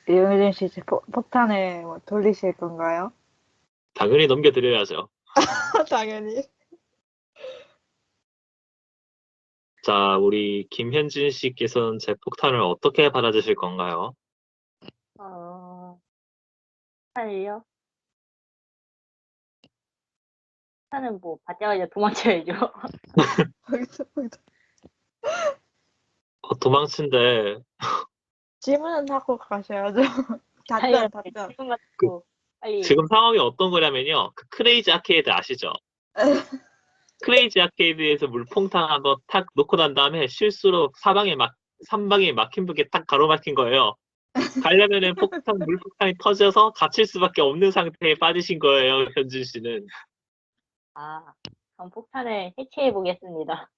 이용진 씨 이제 폭탄을 돌리실 건가요? 당연히 넘겨드려야죠. 당연히. 자, 우리 김현진 씨께서는 제 폭탄을 어떻게 받아주실 건가요? 폭탄을요? 폭탄은 뭐 받자마자 도망쳐야죠. 도망친데, 질문은 하고 가셔야죠. 답변, 당연히 답변. 지금 그, 같고 빨리. 지금 상황이 어떤 거냐면요. 크레이지 아케이드 아시죠? 크레이지 아케이드에서 물퐁탕 한번 탁 놓고 난 다음에 실수로 삼방에 막힌 벽에 딱 가로막힌 거예요. 가려면은 물폭탄이 터져서 갇힐 수밖에 없는 상태에 빠지신 거예요, 현진 씨는. 아, 그럼 폭탄을 해체해 보겠습니다.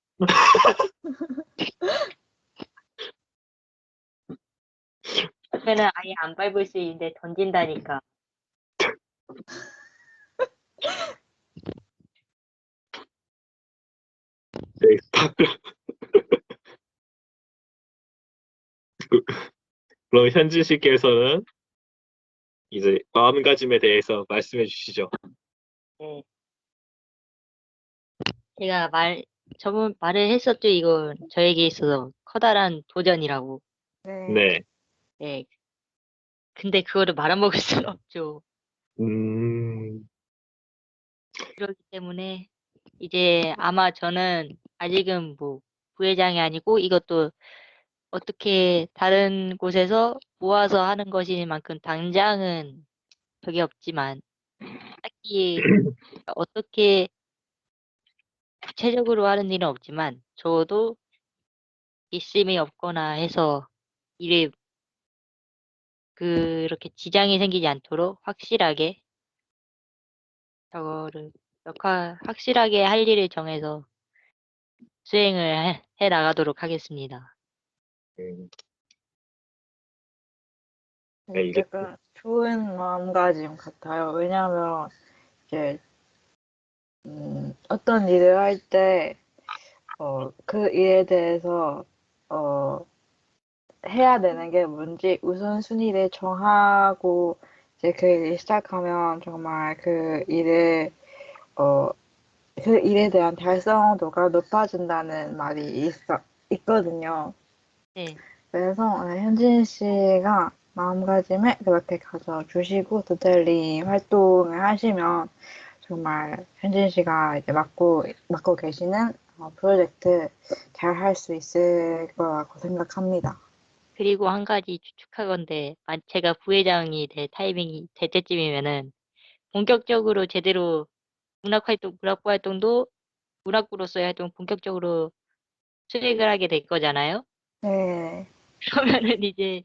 그러면은 아예 안 밟을 수 있는데 던진다니까. 네. 그럼 현진 씨께서는 이제 마음가짐에 대해서 말씀해 주시죠. 네. 제가 저번 말을 했었죠. 이건 저에게 있어서 커다란 도전이라고. 네. 네. 네. 근데 그거를 말아먹을 수는 없죠. 음, 그렇기 때문에 이제 아마 저는 아직은 뭐 부회장이 아니고 이것도 어떻게 다른 곳에서 모아서 하는 것이만큼 당장은 적이 없지만 딱히 어떻게 구체적으로 하는 일은 없지만 적어도 있음이 없거나 해서 일에 그렇게 지장이 생기지 않도록 확실하게 저거를 확실하게 할 일을 정해서 수행을 해 나가도록 하겠습니다. 네, 이게 약간 좋은 마음가짐 같아요. 왜냐하면 이제 어떤 일을 할 때 그 일에 대해서 어, 해야 되는 게 뭔지 우선순위를 정하고 이제 그 일을 시작하면 정말 어, 그 일에 대한 달성도가 높아진다는 말이 있거든요. 네, 그래서 현진 씨가 마음가짐을 그렇게 가져주시고 도달리 활동을 하시면 정말 현진 씨가 이제 맡고 계시는 프로젝트 잘 할 수 있을 거라고 생각합니다. 그리고 한 가지 추측하건대 제가 부회장이 될 타이밍이 될 때쯤이면은 본격적으로 제대로 문학부 활동도 문학부로서의 활동 본격적으로 수행을 하게 될 거잖아요. 네, 그러면은 이제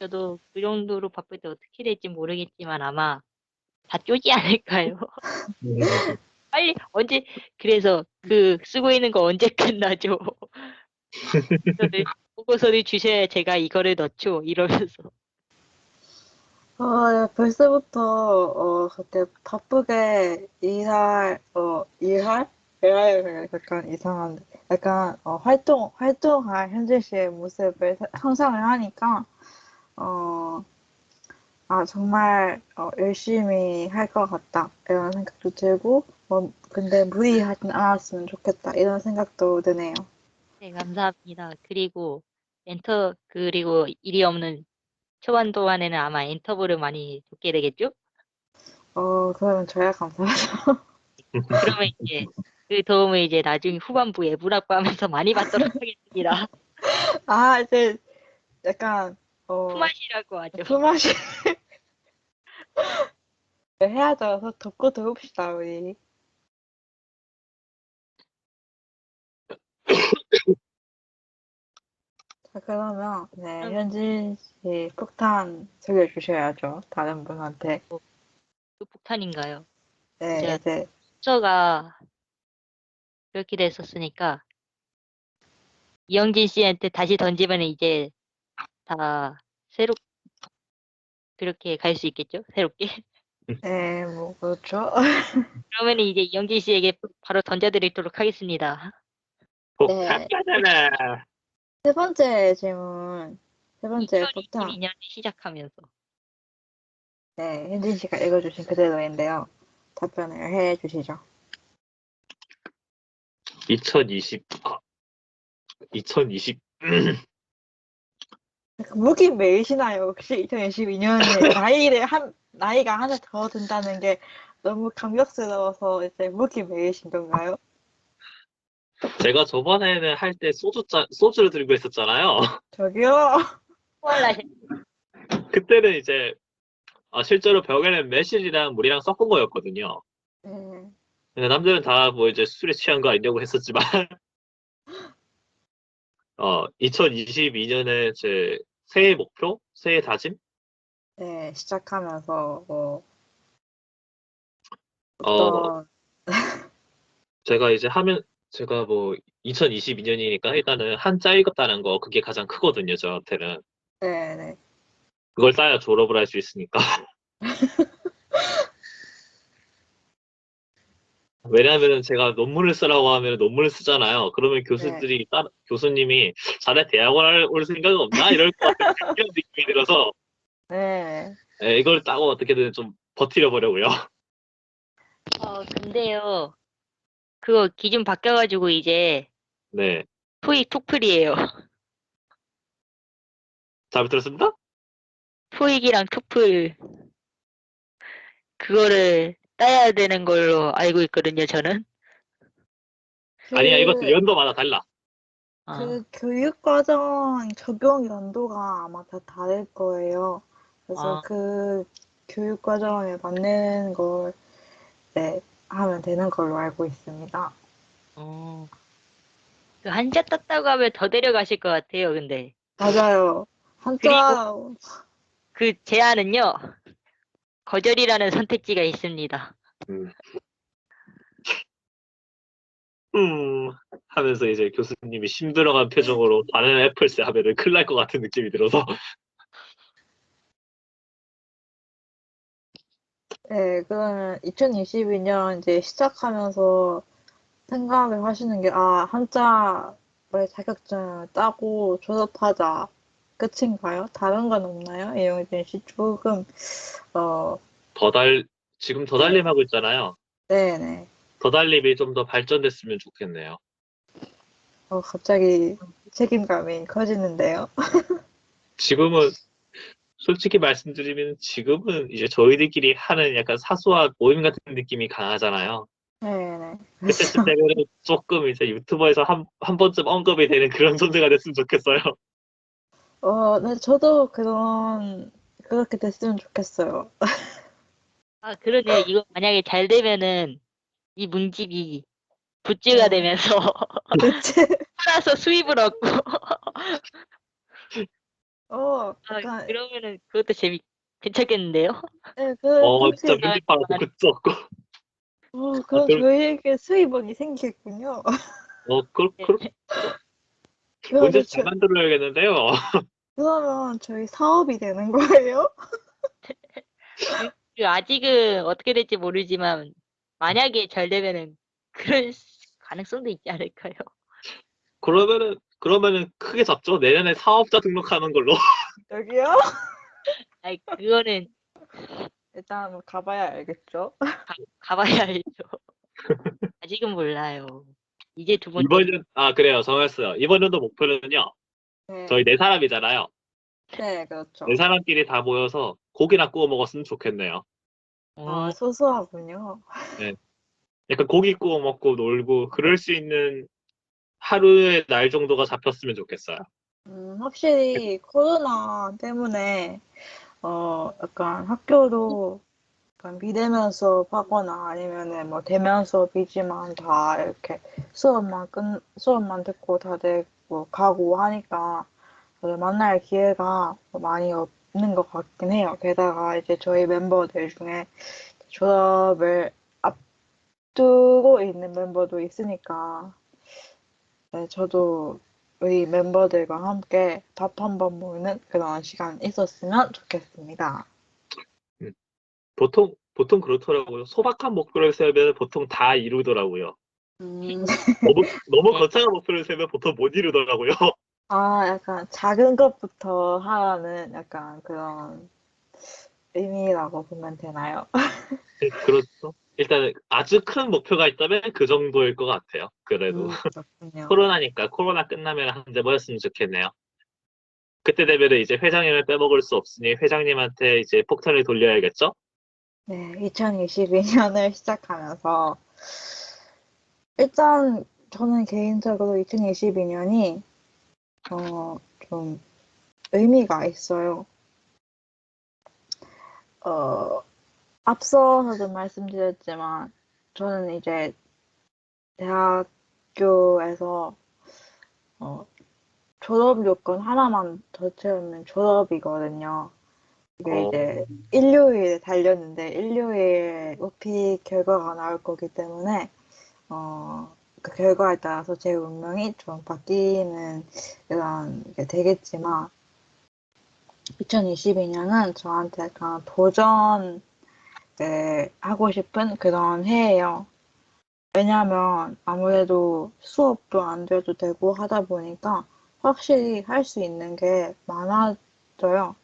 저도 그 정도로 바쁠 때 어떻게 될지 모르겠지만 아마 다 쪼지 않을까요? 빨리 언제 그래서 그 쓰고 있는 거 언제 끝나죠? 보고서를 주셔야 제가 이거를 넣죠. 이러면서 야, 벌써부터 그렇게 바쁘게 일할 약간 이상한데 약간 활동할 현진 씨의 모습을 상상을 하니까 어, 정말 열심히 할 것 같다 이런 생각도 들고 근데 무리하진 않았으면 좋겠다 이런 생각도 드네요. 네, 감사합니다. 그리고 일이 없는 초반 동안에는 아마 인터뷰를 많이 듣게 되겠죠? 그러면 저야 감사하죠. 그러면 이제 그 도움을 이제 나중에 후반부에 문학부 하면서 많이 받도록 하겠습니다. 이제 약간 품앗이라고 하죠. 품앗이 해야죠. 더 덮고 더웁시다 우리. 자, 그러면, 네, 그러면 현진 씨 폭탄 소개해주셔야죠. 다른 분한테. 뭐, 그 폭탄인가요? 네, 제가 이제, 순서가 그렇게 됐었으니까 이영진 씨한테 다시 던지면 이제 다 새로 그렇게 갈 수 있겠죠? 새롭게. 네, 뭐, 그렇죠. 그러면 이제 이영진 씨에게 바로 던져드리도록 하겠습니다. 네, 폭탄이잖아. 세 번째 질문. 세 번째 폭탄. 2022년 시작하면서 네, 현진 씨가 읽어주신 그대로인데요. 답변을 해 주시죠. 2020, 2020, 무기 메이시나요? 혹시 2022년에 나이가 하나 더 든다는 게 너무 감격스러워서 이제 무기 메이신 건가요? 제가 저번에는 할 때 소주를 들고 있었잖아요. 저기요? 코알라 그때는 이제 실제로 벽에는 매실이랑 물이랑 섞은 거였거든요. 네. 근데 남들은 다 뭐 이제 술에 취한 거 아니냐고 했었지만 2022년에 제 새해 목표? 새해 다짐? 네, 시작하면서 뭐 어, 어떤 제가 이제 제가 뭐 2022년이니까 일단은 한자 읽었다는 거 그게 가장 크거든요, 저한테는. 네네. 그걸 따야 졸업을 할 수 있으니까. 왜냐하면은 제가 논문을 쓰라고 하면 논문을 쓰잖아요. 그러면 네. 교수님이 자네 대학원 올 생각은 없나? 이럴 것 같은 그런 느낌이 들어서 네. 예, 이걸 따고 어떻게든 좀 버티려 보려고요. 근데요. 그거 기준 바뀌어가지고 이제 네. 토익 토플이에요. 잘 들었습니다? 토익이랑 토플 그거를 따야 되는 걸로 알고 있거든요, 저는. 아니야, 이것도 그, 연도마다 달라. 아, 교육과정 적용 연도가 아마 다 다를 거예요. 그래서 아, 그 교육과정에 맞는 걸, 네, 하면 되는 걸로 알고 있습니다. 어. 그 한자 땄다고 하면 더 데려가실 것 같아요, 근데. 맞아요. 그리고 한자, 그 제안은요, 거절이라는 선택지가 있습니다. 음, 음, 하면서 이제 교수님이 힘들어간 표정으로 바나나 애플스 하면은 큰일 날 것 같은 느낌이 들어서. 네, 그러면 2022년 이제 시작하면서 생각을 하시는 게, 아, 한자의 자격증을 따고 졸업하자. 끝인가요? 다른 건 없나요? 이용진 씨 조금, 어, 더 달, 지금 더 네, 달림하고 있잖아요. 네네. 더 달림이 좀 더 발전됐으면 좋겠네요. 갑자기 책임감이 커지는데요. 지금은 솔직히 말씀드리면 지금은 이제 저희들끼리 하는 약간 사소한 모임 같은 느낌이 강하잖아요. 네네. 그때쯤 되면 조금 이제 유튜버에서 한 번쯤 언급이 되는 그런 존재가 됐으면 좋겠어요. 네, 저도 그렇게 됐으면 좋겠어요. 아, 그러네요. 이거 만약에 잘 되면은 이 문집이 굿즈가 네. 되면서 그치? 팔아서 수입을 얻고 아, 약간, 그러면은 그것도 괜찮겠는데요? 네, 진짜 그렇게, 뮤직 팔아서 굿즈 얻고. 아, 그럼 저희에게 수입원이 생기겠군요. 그럼 그러면 문제 잘 만들어야겠는데요. 네. 그러면 저희 사업이 되는 거예요? 그 아직은 어떻게 될지 모르지만 만약에 잘 되면은 그럴 가능성도 있지 않을까요? 그러면은 크게 잡죠. 내년에 사업자 등록하는 걸로. 여기요? 아니 그거는 일단 한번 가봐야 알겠죠? 가봐야 알죠. 아직은 몰라요. 이제 두 번째. 그래요. 정했어요. 이번 연도 목표는요. 저희 네, 네 사람이잖아요. 네, 네 그렇죠. 사람끼리 다 모여서 고기나 구워 먹었으면 좋겠네요. 아, 어, 소소하군요. 네. 약간 고기 구워 먹고 놀고 그럴 수 있는 하루의 날 정도가 잡혔으면 좋겠어요. 확실히 코로나 때문에, 약간 학교도 약간 비대면 수업하거나 아니면은 뭐 대면 수업이지만 다 이렇게 수업만 듣고 다들 뭐 가고 하니까 다들 만날 기회가 많이 없는 것 같긴 해요. 게다가 이제 저희 멤버들 중에 졸업을 앞두고 있는 멤버도 있으니까 네, 저도 우리 멤버들과 함께 밥 한번 먹는 그런 시간 있었으면 좋겠습니다. 음, 보통 그렇더라고요. 소박한 목표를 세우면 보통 다 이루더라고요. 음, 너무 네. 거창한 목표를 세우면 보통 못 이루더라고요. 약간 작은 것부터 하라는 약간 그런 의미라고 보면 되나요? 그렇죠. 일단 아주 큰 목표가 있다면 그 정도일 것 같아요. 그래도 그렇군요. 코로나니까 코로나 끝나면 한 대 뭐였으면 좋겠네요. 그때 되면 이제 회장님을 빼먹을 수 없으니 회장님한테 이제 폭탄을 돌려야겠죠? 네, 2022년을 시작하면서 일단 저는 개인적으로 2022년이 좀 의미가 있어요. 어, 앞서서도 말씀드렸지만 저는 이제 대학교에서 어, 졸업 요건 하나만 더 채우면 졸업이거든요. 이게 어, 이제 일요일에 달렸는데 일요일에 UP 결과가 나올 거기 때문에 그 결과에 따라서 제 운명이 좀 바뀌는 이런 게 되겠지만 2022년은 저한테 약간 도전을 하고 싶은 그런 해예요. 왜냐하면 아무래도 수업도 안 돼도 되고 하다 보니까 확실히 할 수 있는 게 많아져요.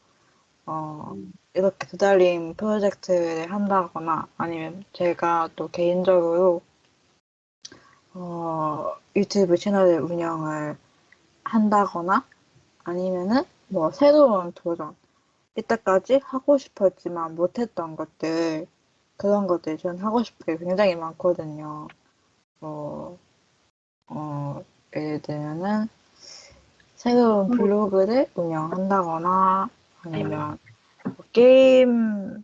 이렇게 두달림 프로젝트를 한다거나 아니면 제가 또 개인적으로 유튜브 채널을 운영을 한다거나 아니면은 뭐 새로운 도전, 이때까지 하고 싶었지만 못했던 것들, 그런 것들 전 하고 싶은 게 굉장히 많거든요. 어, 예를 들면은 새로운 블로그를 운영한다거나 아니면 뭐 게임을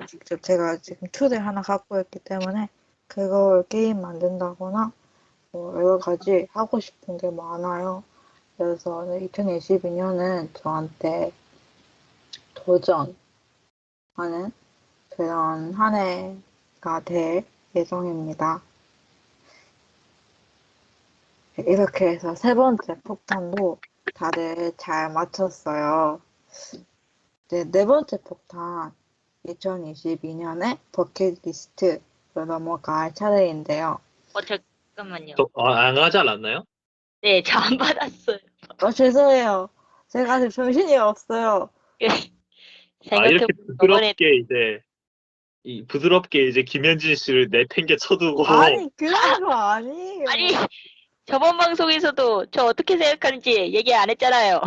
직접 제가 지금 툴을 하나 갖고 있기 때문에 그걸 게임 만든다거나 뭐 여러 가지 하고 싶은 게 많아요. 그래서 2022년은 저한테 도전하는 그런 한 해가 될 예정입니다. 이렇게 해서 세 번째 폭탄도 다들 잘 맞췄어요. 이제 네 번째 폭탄, 2022년의 버킷리스트로 넘어갈 차례인데요. 잠깐만요. 안 하지 않았나요? 네, 저 안 받았어요. 죄송해요. 제가 지금 정신이 없어요. 이렇게 생각해보면 저번에 부드럽게 이제 김현진 씨를 내팽개 쳐두고, 아니, 그런 거 아니에요. 아니 저번 방송에서도 저 어떻게 생각하는지 얘기 안 했잖아요.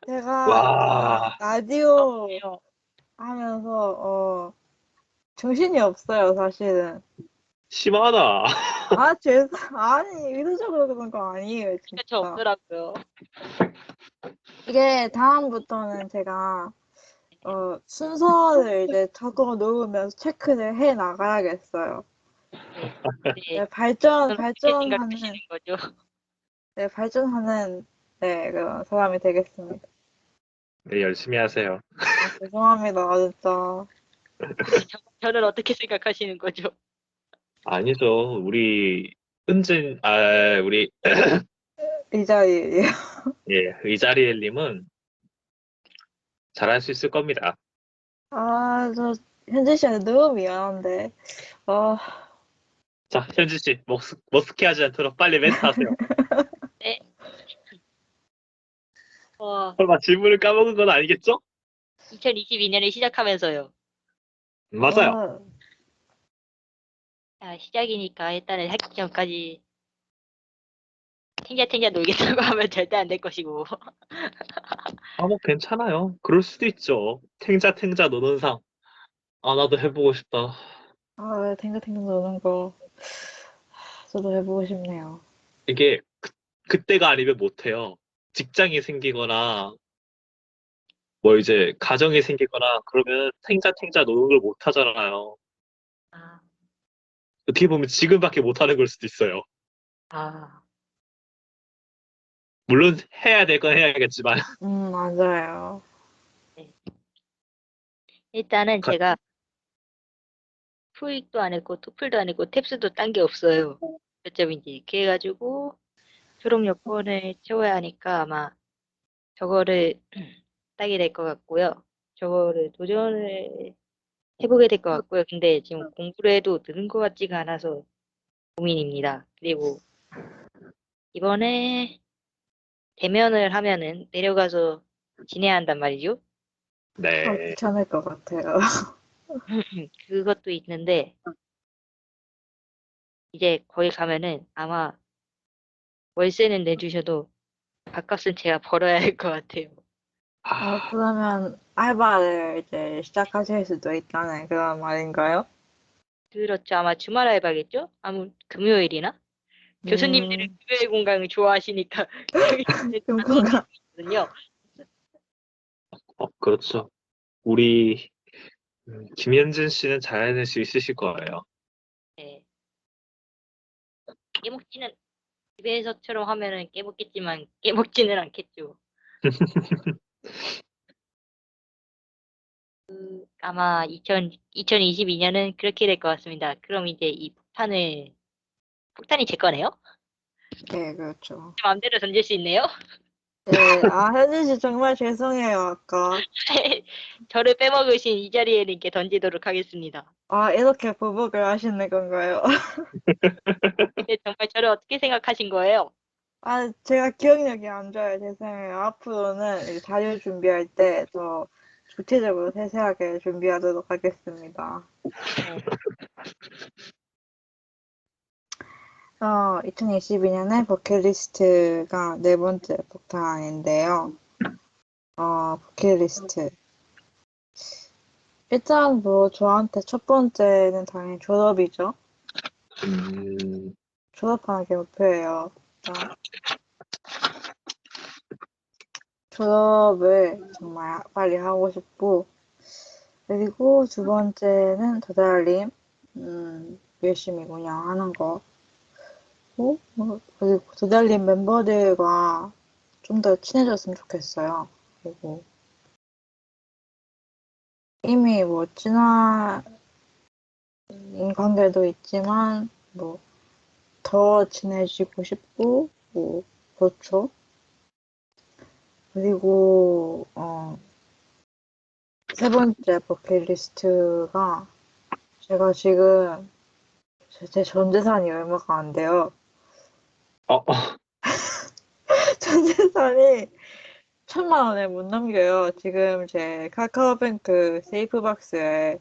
제가 와, 라디오 하면서 정신이 없어요, 사실은. 심하다. 아니, 의도적으로 그런 거 아니에요, 진짜 저 진짜. 없더라고요. 이게 다음부터는 제가 순서를 이제 적어 놓으면서 체크를 해 나가야겠어요. 네, 발전, 저는 어떻게 발전하는, 생각하시는 거죠? 발전하는, 그런 사람이 되겠습니다. 네, 열심히 하세요. 죄송합니다, 진짜. 저는 어떻게 생각하시는 거죠? 아니죠. 우리, 이 자리에. 예, 의자리엘님은 잘할 수 있을 겁니다. 저, 현진 씨한테 너무 미안한데. 어, 자, 현진 씨, 머쓱해하지 않도록 빨리 멘트 하세요. 네. 어, 설마 질문을 까먹은 건 아니겠죠? 2022년에 시작하면서요. 맞아요. 시작이니까 일단은 하기 전까지 탱자탱자 놀겠다고 하면 절대 안 될 것이고. 뭐 괜찮아요. 그럴 수도 있죠. 탱자 노는 상. 나도 해보고 싶다. 탱글탱글 노는 거, 저도 해보고 싶네요. 이게 그때가 아니면 못해요. 직장이 생기거나 뭐 이제 가정이 생기거나 그러면 탱자 노는 걸 못 하잖아요. 아, 어떻게 보면 지금밖에 못 하는 걸 수도 있어요. 아, 물론 해야 될 건 해야겠지만. 맞아요. 네. 일단은 가- 제가 토익도 안 했고 토플도 안 했고 탭스도 딴 게 없어요. 몇 점인지. 그래가지고 졸업 여건을 채워야 하니까 아마 저거를 따게 될 것 같고요. 저거를 도전을 해보게 될 것 같고요. 근데 지금 공부를 해도 느는 것 같지가 않아서 고민입니다. 그리고 이번에 대면을 하면은 내려가서 지내야 한단 말이죠. 네. 귀찮을 것 같아요. 그것도 있는데 이제 거기 가면은 아마 월세는 내주셔도 밥값은 제가 벌어야 할 것 같아요. 아, 그러면 알바를 이제 시작하실 수도 있다는 그런 말인가요? 그렇죠. 아마 주말 알바겠죠? 금요일이나? 교수님들은 음, 금요일 공강을 좋아하시니까 여기는 금고가. 거든요. 그렇죠. 우리 김현진 씨는 잘해낼 수 있으실 거예요. 네. 이목지는 집에서처럼 하면은 깨먹겠지만 깨먹지는 않겠죠. 아마 2022년은 그렇게 될 것 같습니다. 그럼 이제 이 폭탄이 제 거네요? 네, 그렇죠. 제 마음대로 던질 수 있네요? 네, 아, 현진 씨 정말 죄송해요, 아까. 저를 빼먹으신 이 자리에는 이렇게 던지도록 하겠습니다. 아, 이렇게 보복을 하시는 건가요? 근데 정말 저를 어떻게 생각하신 거예요? 아, 제가 기억력이 안 좋아요. 죄송해요. 앞으로는 이 자료 준비할 때 더 구체적으로 세세하게 준비하도록 하겠습니다. 2022년에 버킷리스트가 네 번째 폭탄인데요. 버킷리스트. 일단 뭐 저한테 첫 번째는 당연히 졸업이죠. 졸업하는 게 목표예요. 일단 졸업을 정말 빨리 하고 싶고, 그리고 두 번째는 도달님, 열심히 운영하는 거. 그리고 도달님 멤버들과 좀 더 친해졌으면 좋겠어요. 그리고 이미 뭐 친한 관계도 있지만, 뭐, 더 친해지고 싶고, 뭐, 그렇죠. 그리고, 세 번째 버킷리스트가 제가 지금 제 전 재산이 얼마가 안 돼요. 어, 전 재산이 1,000만 원을 못 넘겨요. 지금 제 카카오뱅크 세이프박스에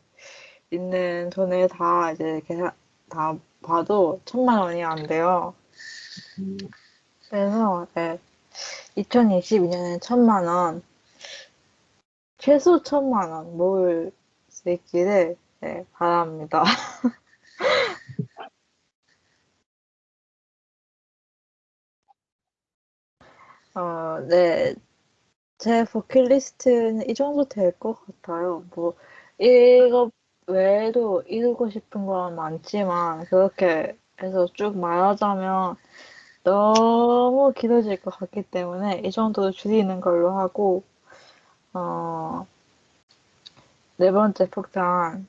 있는 돈을 다 이제 계산 다 봐도 1,000만 원이 안 돼요. 그래서 네, 2022년에 1,000만 원, 최소 1,000만 원 모을 수 있기를 네, 바랍니다. 네, 제 버킷리스트는 이 정도 될 것 같아요. 뭐, 이거 외에도 이루고 싶은 건 많지만, 그렇게 해서 쭉 말하자면 너무 길어질 것 같기 때문에 이 정도로 줄이는 걸로 하고, 어, 네 번째 폭탄,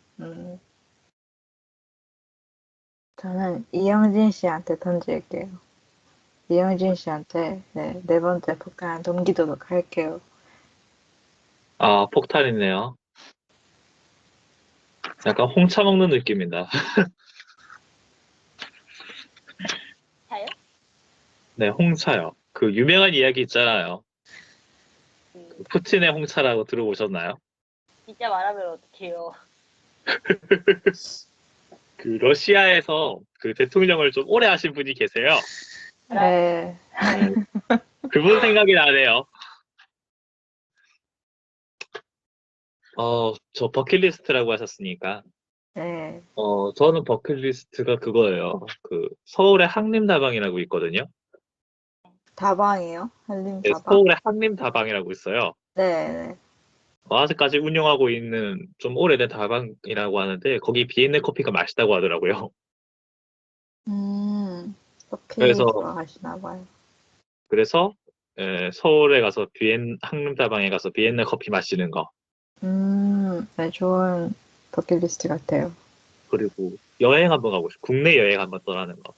저는 이영진 씨한테 던질게요. 이영진 씨한테, 네 번째 폭탄 넘기도록 할게요. 아, 폭탄이네요. 약간 홍차 먹는 느낌이다. 차요? 네, 홍차요. 그 유명한 이야기 있잖아요. 푸틴의 홍차라고 들어보셨나요? 진짜 말하면 어떡해요. 그 러시아에서 그 대통령을 좀 오래 하신 분이 계세요. 네, 그분 생각이 나네요. 저 버킷리스트라고 하셨으니까. 네. 저는 버킷리스트가 그거예요. 그 서울에 한림다방이라고 있거든요. 다방이요? 한림 네, 다방? 서울에 한림다방이라고 있어요. 네, 아직까지 운영하고 있는 좀 오래된 다방이라고 하는데 거기 비엔나 커피가 맛있다고 하더라고요. 커피 그래서 좋아하시나 봐요. 그래서 서울에 가서 한림다방에 가서 비엔나 커피 마시는 거. 네, 좋은 버킷리스트 같아요. 그리고 여행 한번 가고 싶어. 국내 여행 한번 떠나는 거.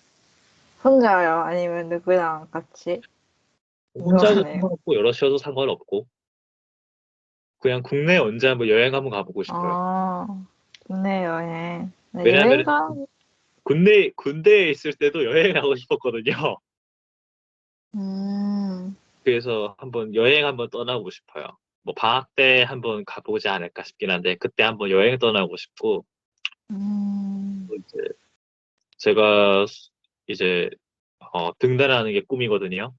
혼자요? 아니면 누구랑 같이? 혼자도 궁금하네요. 상관없고 여럿이어도 상관없고 그냥 국내 언제 한번 여행 한번 가보고 싶어요. 아, 국내 여행. 네, 여행 왜냐하면 가, 군대에 있을 때도 여행 하고 싶었거든요. 음, 그래서 한번 여행 한번 떠나고 싶어요. 뭐 방학 때 한번 가보지 않을까 싶긴 한데 그때 한번 여행 떠나고 싶고 또 이제 제가 이제 등단하는 게 꿈이거든요.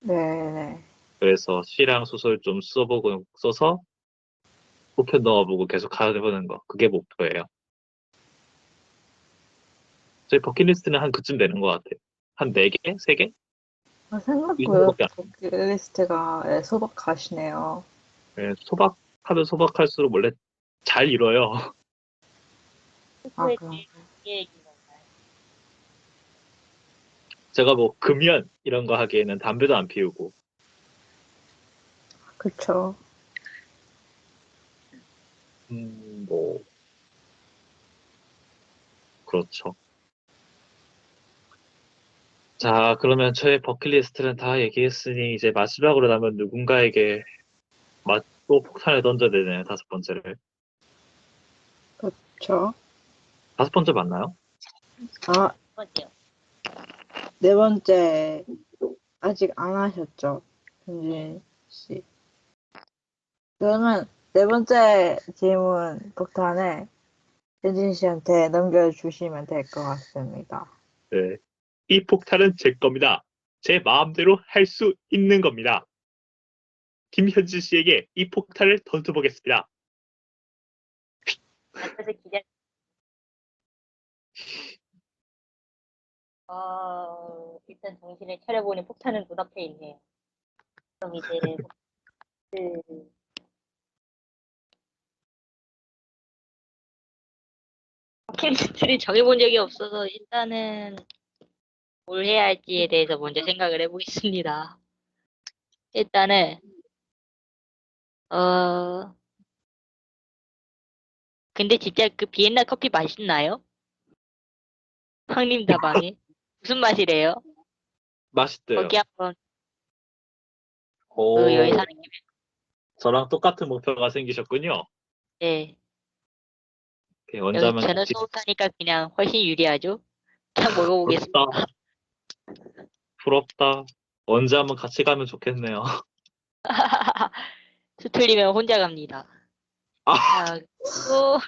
네네. 그래서 시랑 소설 좀 써서 보편 넣어보고 계속 가보는 거 그게 목표예요. 저희 버킷리스트는 한 그쯤 되는 것 같아요. 한 4개? 3개? 이 생각보다 정도밖에 안 버킷리스트가 네, 소박하시네요. 돼. 소박하면 소박할수록 원래 잘 이뤄요. 아, 스포에 그럼. 제일 얘기 건가요? 제가 뭐 금연 이런 거 하기에는 담배도 안 피우고 그쵸. 뭐 그렇죠. 자, 그러면 저의 버킷리스트는 다 얘기했으니 이제 마지막으로 남은 누군가에게 또 폭탄을 던져야 되네요. 다섯 번째를. 그쵸. 다섯 번째 맞나요? 아, 번째요. 네 번째, 아직 안 하셨죠? 현진 씨. 그러면 네 번째 질문 폭탄을 현진 씨한테 넘겨주시면 될 것 같습니다. 네. 이 폭탄은 제 겁니다. 제 마음대로 할 수 있는 겁니다. 김현진 씨에게 이 폭탄을 던져보겠습니다. 앞에서 기자. 일단 정신을 차려보니 폭탄은 눈앞에 있네요. 그럼 이제 그 버킷리스트를 정해본 적이 없어서 일단은 뭘 해야 할지에 대해서 먼저 생각을 해보겠습니다. 일단은 어 근데 진짜 그 비엔나 커피 맛있나요? 황님 다방에 무슨 맛이래요? 맛있대요. 거기 한번 그 여기 오, 사는 김에 저랑 똑같은 목표가 생기셨군요. 네, 여기 원자만 저는 같이 서울 사니까 그냥 훨씬 유리하죠. 그냥 먹어보겠습니다. 부럽다. 부럽다. 언제 한번 같이 가면 좋겠네요. 수틀리면 혼자 갑니다. 아, 아, 또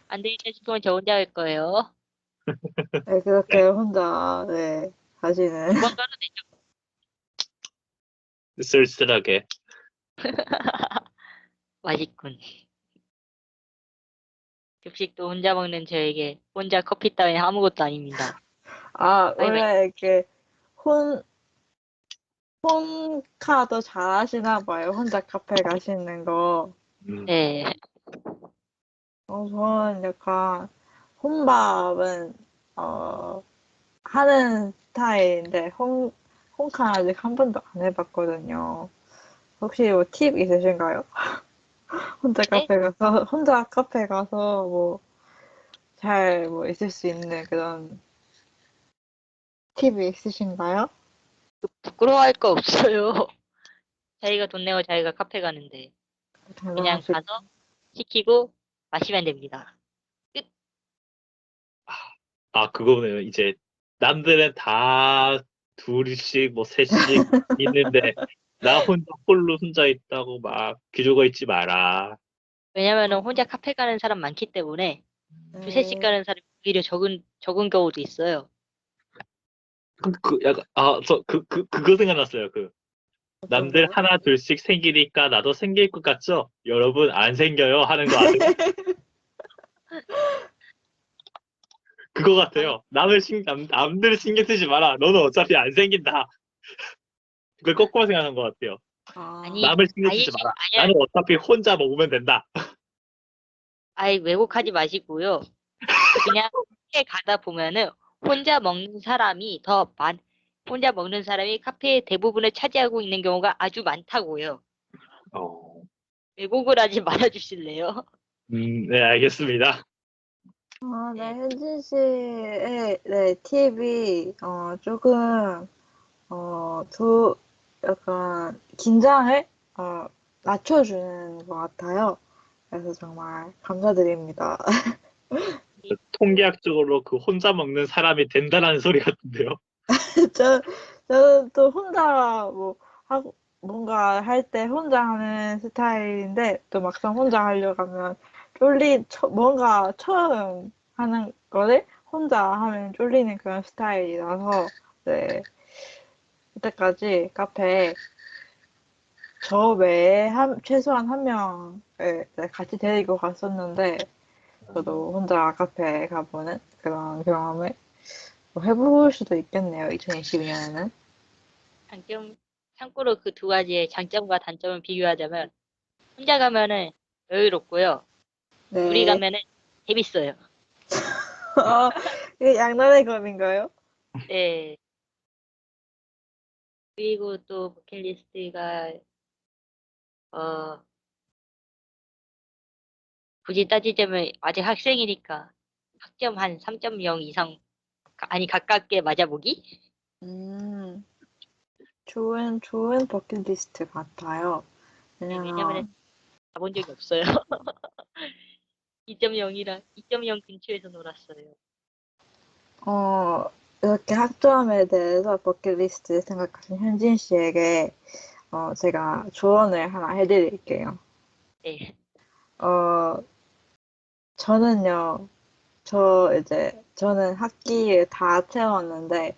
안 되겠다 싶으면 저 혼자 갈 거예요. 네, 그렇게 혼자, 네, 하시는. 두 번 가도 되죠. 쓸쓸하게. 맛있군. 급식도 혼자 먹는 저에게 혼자 커피 따위는 아무것도 아닙니다. 아, 바이바이. 원래 이렇게 혼, 혼카도 잘 하시나 봐요. 혼자 카페 가시는 거. 음, 네, 저는 약간 혼밥은, 하는 스타일인데, 혼카 아직 한 번도 안 해봤거든요. 혹시 뭐 팁 있으신가요? 네? 혼자 카페 가서 뭐, 잘 뭐 있을 수 있는 그런 팁이 있으신가요? 부끄러워할 거 없어요. 자기가 돈 내고 자기가 카페 가는데 그냥 당연하실, 가서 시키고 마시면 됩니다. 끝. 그거네요. 이제 남들은 다 둘씩 뭐 셋씩 있는데 나 홀로 혼자 있다고 막 기죽어 있지 마라. 왜냐면은 혼자 카페 가는 사람 많기 때문에 두세씩 네, 가는 사람이 오히려 적은 경우도 있어요. 약간 그거 생각났어요. 어떤 남들 거요? 하나 둘씩 생기니까 나도 생길 것 같죠? 여러분 안 생겨요 하는 거 아세요? 그거 맞아. 같아요. 남들 신경 쓰지 마라. 너는 어차피 안 생긴다. 그걸 거꾸로 생각한 것 같아요. 아, 아니 남을 신경 아예 쓰지 마라. 아예 나는 어차피 혼자 먹으면 된다. 아예 왜곡하지 마시고요. 그냥 카페에 가다 보면은 혼자 먹는 사람이 혼자 먹는 사람이 카페의 대부분을 차지하고 있는 경우가 아주 많다고요. 어, 왜곡을 하지 말아주실래요? 네, 알겠습니다. 네, 네. 현진 씨의 네, 팁이 조금 약간 긴장을 낮춰주는 것 같아요. 그래서 정말 감사드립니다. 통계학적으로 그 혼자 먹는 사람이 된다라는 소리 같은데요. 저, 저는 또 혼자 뭐 하고 뭔가 할 때 혼자 하는 스타일인데 또 막상 혼자 하려고 하면 뭔가 처음 하는 거를 혼자 하면 쫄리는 그런 스타일이라서 네, 그때까지 카페에 저 외에 최소한 한 명을 네, 같이 데리고 갔었는데 저도 혼자 카페에 가보는 그런 경험을 뭐 해볼 수도 있겠네요. 2022년에는. 장점, 참고로 그 두 가지의 장점과 단점을 비교하자면, 혼자 가면은 여유롭고요. 둘이 네. 가면은 재밌어요. 이게 양날의 검인가요? 네. 그리고 또 버킷리스트가 어 굳이 따지자면 아직 학생이니까 학점 한 3.0 이상 아니 가깝게 맞아보기? 음, 좋은 버킷리스트 같아요. 네, 왜냐면 왜냐면, 가본 적이 없어요. 2.0이라 2.0 근처에서 놀았어요. 이렇게 학점에 대해서 버킷리스트 생각하신 현진 씨에게 제가 조언을 하나 해드릴게요. 네. 어, 저는요, 저는 학기에 다 채웠는데,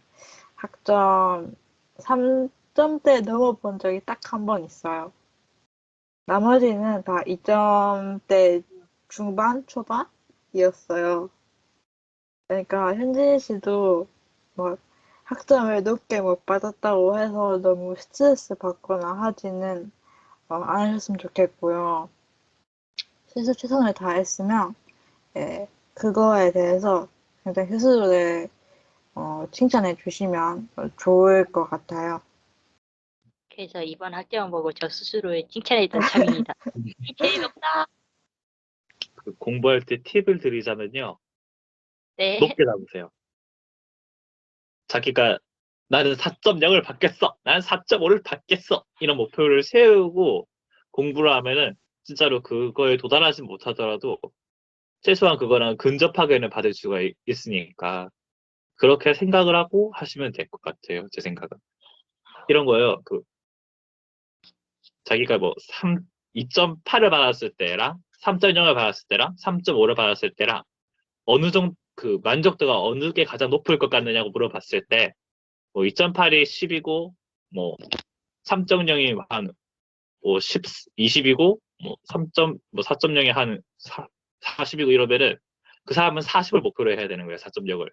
학점 3점대 넘어본 적이 딱 한 번 있어요. 나머지는 다 2점대 중반, 초반이었어요. 그러니까 현진 씨도 뭐 학점을 높게 못 받았다고 해서 너무 스트레스 받거나 하지는 않으셨으면 좋겠고요. 최선을 다했으면 그거에 대해서 굉장히 스스로를 칭찬해 주시면 좋을 것 같아요. 그래서 이번 학점을 보고 저 스스로를 칭찬했던 참입니다. 이 재미없다. 그 공부할 때 팁을 드리자면요. 네. 높게 잡으세요. 자기가 나는 4.0을 받겠어. 나는 4.5를 받겠어. 이런 목표를 세우고 공부를 하면은 진짜로 그거에 도달하지 못하더라도 최소한 그거랑 근접하게는 받을 수가 있으니까 그렇게 생각을 하고 하시면 될 것 같아요. 제 생각은. 이런 거예요. 자기가 뭐 2.8을 받았을 때랑 3.0을 받았을 때랑 3.5를 받았을 때랑 어느 정도 그 만족도가 어느 게 가장 높을 것 같느냐고 물어봤을 때 뭐 2.8이 10이고 뭐 3.0이 한 뭐 10, 20이고 뭐 4.0이 한 40이고 이러면은 그 사람은 40을 목표로 해야 되는 거예요. 4.0을.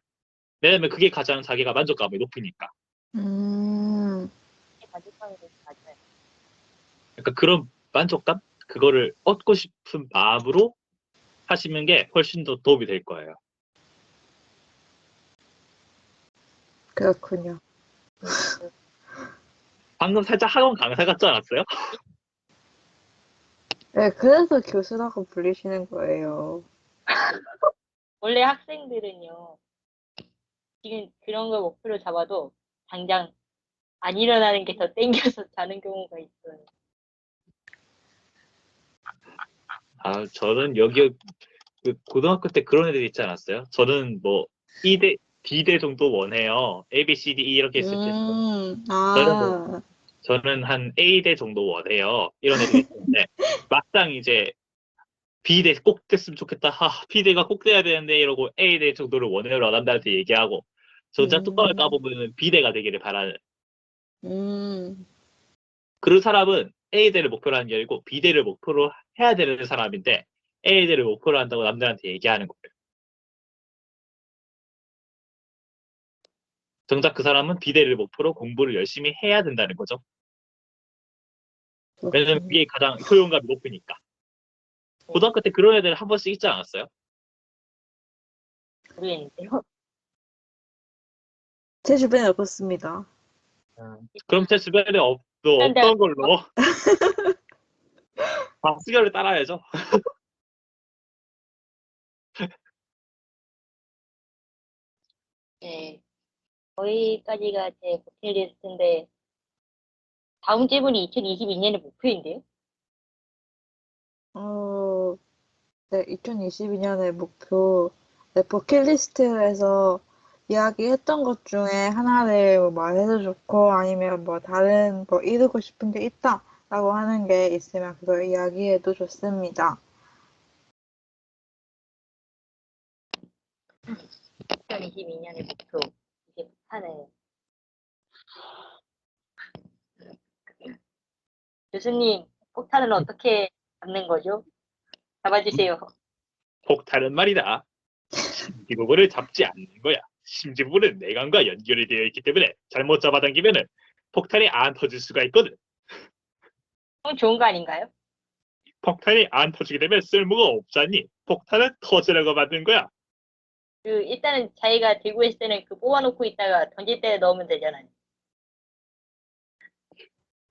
왜냐면 그게 가장 자기가 만족감이 높으니까. 음, 만족감이 되게 낮아요. 그러니까 그런 만족감? 그거를 얻고 싶은 마음으로 하시는 게 훨씬 더 도움이 될 거예요. 그렇군요. 방금 살짝 학원 강사 같지 않았어요? 네, 그래서 교수라고 불리시는 거예요. 원래 학생들은요, 지금 그런 걸 목표로 잡아도 당장 안 일어나는 게 더 땡겨서 자는 경우가 있어요. 아, 저는 여기 그 고등학교 때 그런 애들 있지 않았어요? 저는 뭐 E대, B대 정도 원해요. A, B, C, D, E 이렇게 있을 때 저는 뭐 아, 저는 한 A대 정도 원해요. 이런 애들이 있었는데 막상 이제 B대 꼭 됐으면 좋겠다. B대가 꼭 돼야 되는데 이러고 A대 정도를 원해요. 남들한테 얘기하고 저 혼자 뚜껑을 음, 까보면 B대가 되기를 바라는 음, 그 사람은 A대를 목표로 하는 게 아니고 B대를 목표로 해야 되는 사람인데 A대를 목표로 한다고 남들한테 얘기하는 거예요. 정작 그 사람은 B대를 목표로 공부를 열심히 해야 된다는 거죠. 왜냐면 그렇군요. 그게 가장 효용감이 높으니까. 네, 고등학교 때 그런 애들 한 번씩 있지 않았어요? 모르겠는데요. 제 주변에 없었습니다. 그럼 제 주변에 또 일단 없던 걸로 박수결을 따라야죠. 네, 거기까지가 제 버킷리스트인데 다음 질문이 2022년의 목표인데요. 어, 네, 2022년의 목표, 네, 버킷리스트에서 이야기했던 것 중에 하나를 뭐 말해도 좋고, 아니면 뭐 다른 뭐 이루고 싶은 게 있다라고 하는 게 있으면 그걸 이야기해도 좋습니다. 2022년의 목표 이게 못하네. 교수님, 폭탄은 어떻게 잡는 거죠? 잡아주세요. 폭탄은 말이다. 심지 부분을 잡지 않는 거야. 심지 부분은 내관과 연결이 되어 있기 때문에 잘못 잡아당기면은 폭탄이 안 터질 수가 있거든. 그럼 좋은 거 아닌가요? 폭탄이 안 터지게 되면 쓸모가 없잖니. 폭탄은 터지라고 만든 거야. 그 일단은 자기가 들고 있을 때는 그 뽑아놓고 있다가 던질 때 넣으면 되잖아요.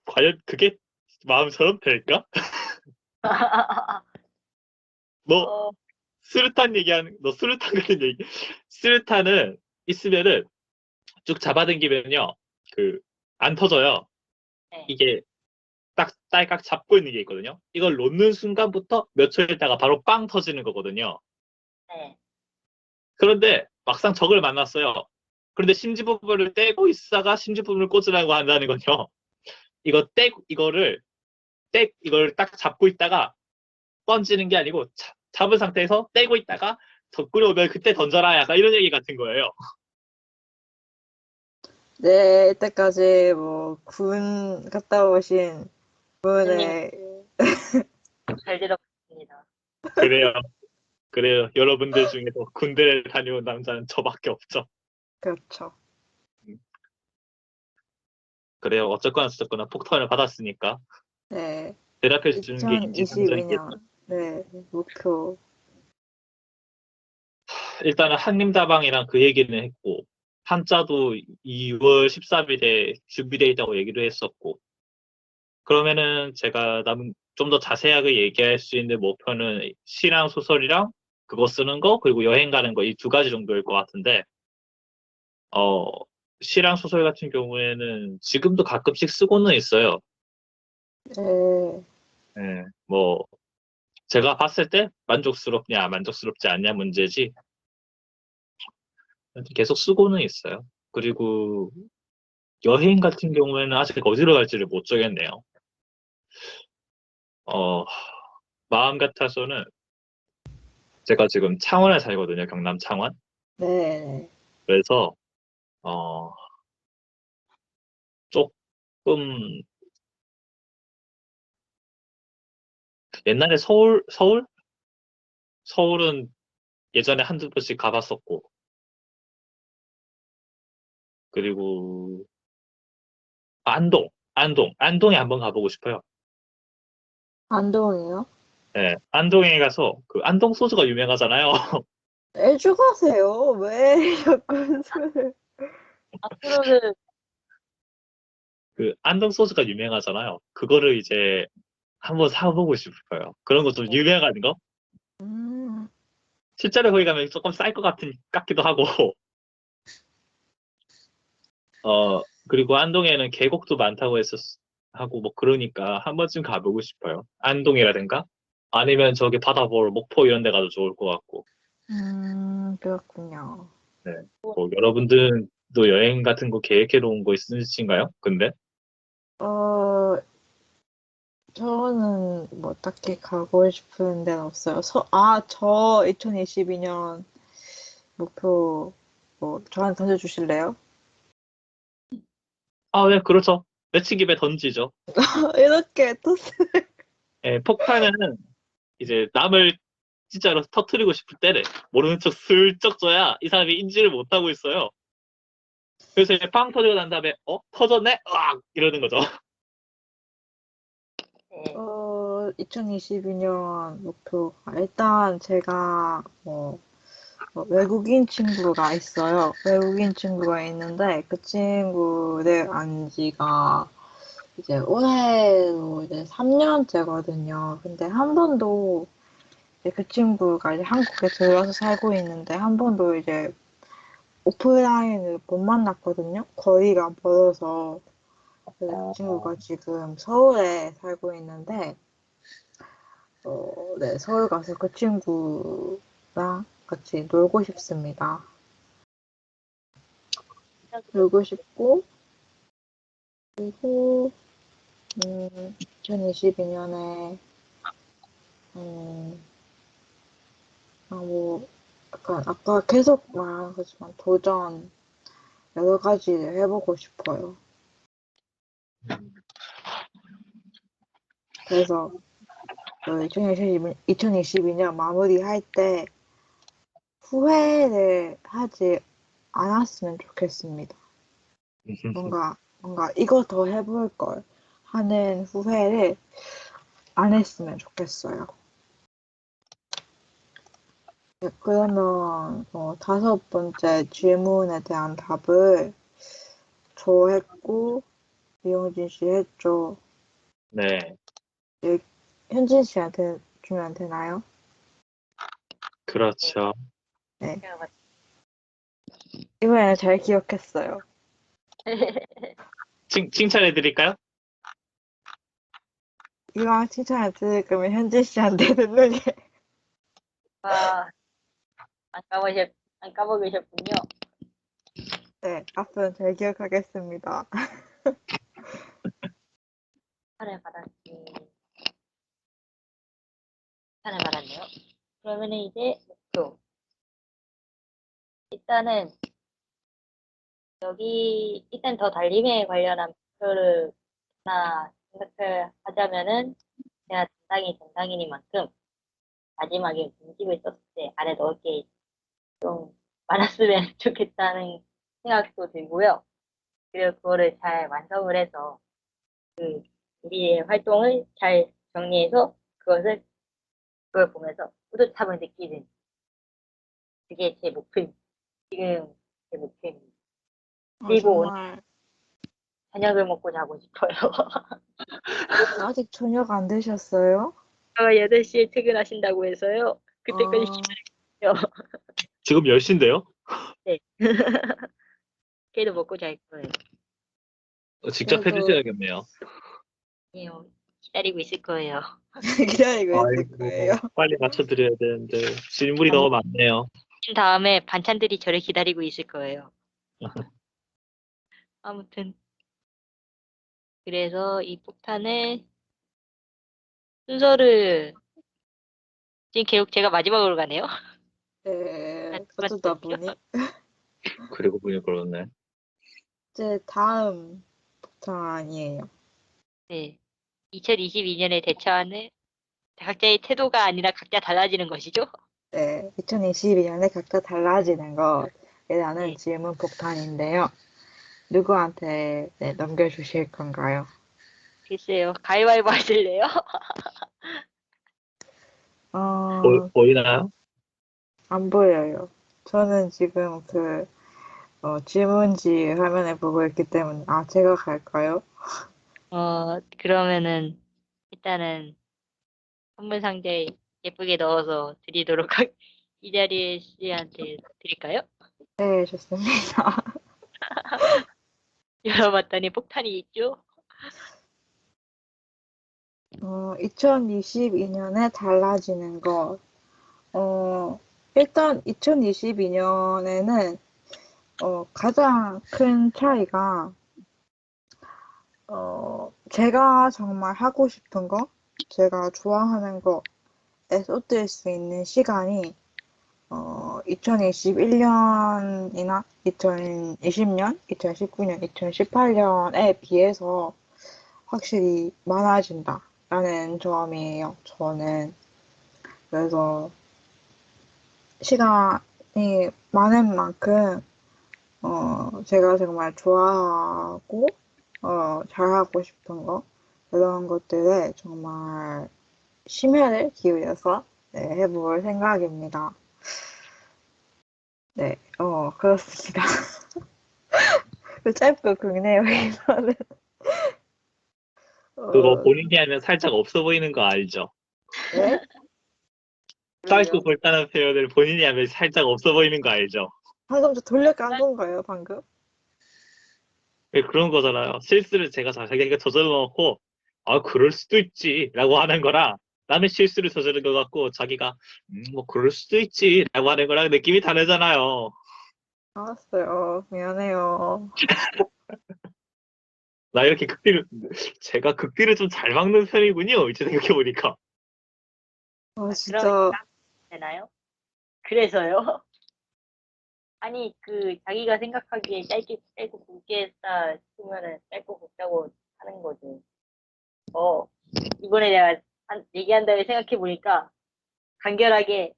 과연 그게 마음처럼 될까? 너 어, 수류탄 얘기하는 너 수류탄 같은 얘기 수류탄은 있으면은 쭉 잡아당기면요 그 안 터져요. 네. 이게 딱 딸깍 잡고 있는 게 있거든요. 이걸 놓는 순간부터 몇 초 있다가 바로 빵 터지는 거거든요. 네. 그런데 막상 적을 만났어요. 그런데 심지부분을 떼고 있다가 심지부분을 꽂으라고 한다는 건요. 이걸 딱 잡고 있다가 던지는 게 아니고 잡은 상태에서 떼고 있다가 덕구리 오면 그때 던져라 약간 이런 얘기 같은 거예요. 네, 이때까지 뭐 군 갔다 오신 교수님 분의 잘 들었습니다. 그래요. 그래요. 여러분들 중에도 군대를 다녀온 남자는 저밖에 없죠. 그렇죠. 그래요. 어쨌거나 폭탄을 받았으니까 네, 대답해 주는 게 인지상정이겠죠. 2022년 네 목표. 일단은 한림다방이랑 그 얘기는 했고 한자도 2월 13일에 준비되어 있다고 얘기를 했었고 그러면은 제가 좀 더 자세하게 얘기할 수 있는 목표는 시랑 소설이랑 그거 쓰는 거 그리고 여행 가는 거 이 두 가지 정도일 것 같은데 어 시랑 소설 같은 경우에는 지금도 가끔씩 쓰고는 있어요. 네, 예, 뭐 제가 봤을 때 만족스럽냐 만족스럽지 않냐 문제지 계속 쓰고는 있어요. 그리고 여행 같은 경우에는 아직 어디로 갈지를 못 정했네요. 어, 마음 같아서는 제가 지금 창원에 살거든요. 경남 창원. 네. 그래서 어, 조금 옛날에 서울은 예전에 한두 번씩 가봤었고 그리고 안동에 한번 가보고 싶어요. 안동이요? 네, 안동에 가서 그 안동 소주가 유명하잖아요. 애주 가세요. 왜 자꾸 술을? 앞으로는 그 안동 소주가 유명하잖아요. 그거를 이제 한번 사보고 싶어요. 그런 거 좀 유명한 거? 음, 실제로 거기 가면 조금 쌀 것 같기도 하고, 그리고 안동에는 계곡도 많다고 하고 뭐 그러니까 한 번쯤 가보고 싶어요. 안동이라든가? 아니면 저기 바다 보러 목포 이런 데 가도 좋을 것 같고. 그렇군요. 네. 뭐 여러분들도 여행 같은 거 계획해 놓은 거 있으신가요? 근데? 어, 저는 뭐 딱히 가고 싶은 데는 없어요. 저 2022년 목표 뭐 저한테 던져주실래요? 아, 네, 그렇죠. 내치기배 던지죠. 이렇게 또 예, 폭탄은 이제 남을 진짜로 터트리고 싶을 때는 모르는 척 슬쩍 져야 이 사람이 인지를 못하고 있어요. 그래서 이제 빵 터지고 난 다음에 터졌네? 으악! 이러는 거죠. 2022년 목표가 일단 제가 외국인 친구가 있어요. 외국인 친구가 있는데 그 친구를 안 지가 이제 올해로 이제 3년째거든요. 근데 한 번도 이제 그 친구가 이제 한국에 들어와서 살고 있는데 한 번도 이제 오프라인을 못 만났거든요. 거리가 멀어서. 그래서 그 친구가 지금 서울에 살고 있는데 네, 서울 가서 그 친구랑 같이 놀고 싶습니다. 놀고 싶고, 그리고, 2022년에, 약간, 아까 계속 말한 거지만, 도전, 여러 가지를 해보고 싶어요. 그래서, 2022년 마무리할 때, 후회를 하지 않았으면 좋겠습니다. 뭔가 이거 더 해볼 걸 하는 후회를 안 했으면 좋겠어요. 네, 그러면 다섯 번째 질문에 대한 답을 저 했고 이용진 씨 했죠. 네, 현진 씨한테 주면 되나요? 그렇죠. 네. 이번에는 잘 기억했어요. 칭찬해드릴까요? 이왕 칭찬을 들을 거면 현진 씨한테 듣는 게. 아, 안 까먹으셨군요. 네, 앞으로는 잘 기억하겠습니다. 칭찬을 받았지. 칭찬을 받았네요. 그러면은 이제 목표. 일단은 여기 일단 더 달림에 관련한 목표를 하나 생각을 하자면은 제가 정당인이니만큼 마지막에 공집을 썼을 때 안에 넣을 게 좀 많았으면 좋겠다는 생각도 들고요. 그리고 그거를 잘 완성을 해서 우리의 활동을 잘 정리해서 그걸 보면서 뿌듯함을 느끼는 그게 제 목표입니다. 지금 제 목표입니다. 그리고 오늘 정말 저녁을 먹고 자고 싶어요. 아직 저녁 안 되셨어요? 8시에 퇴근하신다고 해서요. 그때까지 어, 기다려요. 지금 10시인데요? 네. 걔도 먹고 잘 거예요. 직접 그래도 해주셔야겠네요. 아니요. 기다리고 있을 거예요. 기다리고 있을 거예요. 아이고, 빨리 맞춰드려야 되는데 질문이 너무 많네요. 다음에 반찬들이 저를 기다리고 있을 거예요. 아무튼 그래서 이 폭탄을 순서를 지금 계속 제가 마지막으로 가네요. 네, 어쩌다 보니. 그리고 보니 그러네. 이제 다음 폭탄이에요. 네. 2022년에 대처하는 각자의 태도가 아니라 각자 달라지는 것이죠. 네, 2022년에 각자 달라지는 것이라는 네. 질문 폭탄인데요. 누구한테 넘겨주실 건가요? 글쎄요. 가위바위보 하실래요? 어, 보이나요? 안 보여요. 저는 지금 질문지 화면에 보고 있기 때문에, 제가 갈까요? 그러면은 일단은 선물 상자에 예쁘게 넣어서 드리도록 이자리에 씨한테 드릴까요? 네, 좋습니다. 열어봤더니 폭탄이 있죠? 2022년에 달라지는 것. 일단 2022년에는 가장 큰 차이가 제가 정말 하고 싶은 거, 제가 좋아하는 거에 쏟을 수 있는 시간이 2021년이나 2020년, 2019년, 2018년에 비해서 확실히 많아진다라는 점이에요. 저는 그래서 시간이 많은 만큼 제가 정말 좋아하고 잘하고 싶은 거 그런 것들에 정말 심혈을 기울여서 해볼 생각입니다. 네, 그렇습니다. 짧고 굵네요, 이거는. 그거 어, 본인이 하면 살짝 없어 보이는 거 알죠? 네? 짧고 그러게요. 굵다는 표현을 본인이 하면 살짝 없어 보이는 거 알죠? 방금 저 돌려깐 건가요, 방금? 네, 그런 거잖아요. 실수를 제가 자기가 저질러 놓고 그럴 수도 있지 라고 하는 거랑 남의 실수를 저지른 것 같고 자기가 뭐 그럴 수도 있지 라고 하는 거랑 느낌이 다르잖아요. 알았어요. 미안해요. 나 이렇게 제가 극딜을 좀 잘 막는 편이군요. 이제 생각해보니까. 그러면 진짜, 되나요? 그래서요? 아니, 자기가 생각하기에 짧고 굵게 했다 싶으면은 짧고 굵다고 하는 거죠. 어, 이번에 내가 얘기한 다음에 생각해보니까 간결하게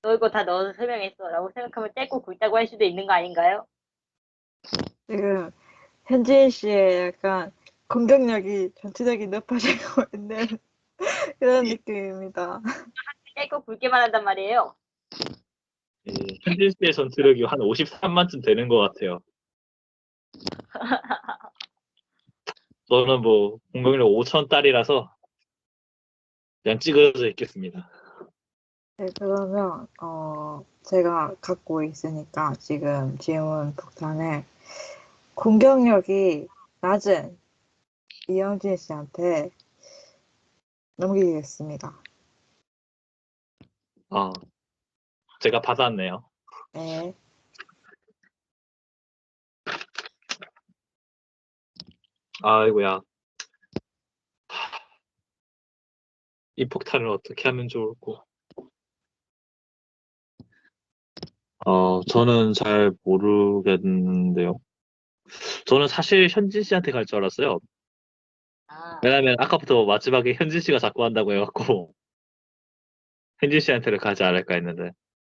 넣을 거 다 넣어서 설명했어 라고 생각하면 짧고 굵다고 할 수도 있는 거 아닌가요? 지금, 현진 씨의 약간 공격력이 전체적인 높아지고 있는 그런 느낌입니다. 짧고 굵게만 한단 말이에요. 현진 씨의 전투력이 한 53만쯤 되는 것 같아요. 저는 뭐 공격력 5,000달이라서 그냥 찌그러져 있겠습니다. 네, 그러면, 제가 갖고 있으니까 지금 질문 폭탄을 공격력이 낮은 이영진 씨한테 넘기겠습니다. 아, 제가 받았네요. 네. 아이고야. 이 폭탄을 어떻게 하면 좋을까? 저는 잘 모르겠는데요. 저는 사실 현진 씨한테 갈 줄 알았어요. 아, 왜냐면 아까부터 마지막에 현진 씨가 자꾸 한다고 해갖고 현진 씨한테를 가지 않을까 했는데.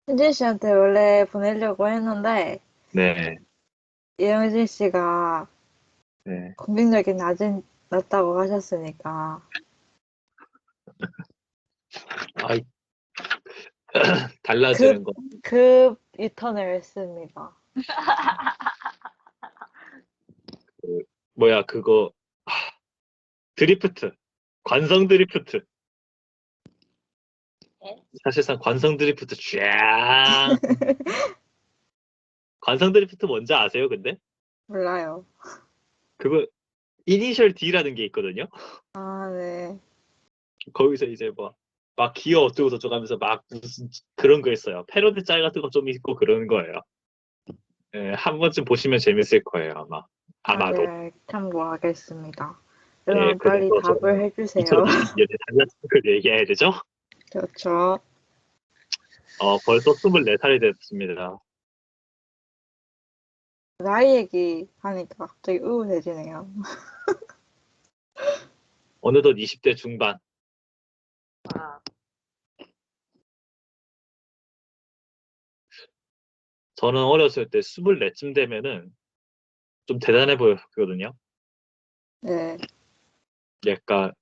현진 씨한테 원래 보내려고 했는데, 네, 이영진 씨가 네. 공격력이 낮다고 하셨으니까, 아, 달라지는 거. 급 유턴을 했습니다. 그, 뭐야, 그거. 드리프트. 관성 드리프트. 네? 사실상 관성 드리프트 쫙. 관성 드리프트 뭔지 아세요, 근데? 몰라요. 그거 이니셜 D라는 게 있거든요. 아, 네. 거기서 이제 뭐 막 기어 어쩌고 저쩌고 하면서 막 무슨 그런 거 있어요. 패러디 짤 같은 거 좀 있고 그러는 거예요. 예, 한 번쯤 보시면 재밌을 거예요, 아마. 아, 아마도. 네. 참고하겠습니다. 예, 그럼 빨리 그래서 답을 저는 해주세요. 2022년에 달라진 걸 얘기해야 되죠? 그렇죠. 벌써 24살이 됐습니다. 나이 얘기 하니까 갑자기 우울해지네요. 어느덧 20대 중반. 와, 저는 어렸을 때 24쯤 되면은 좀 대단해 보였거든요. 네. 약간,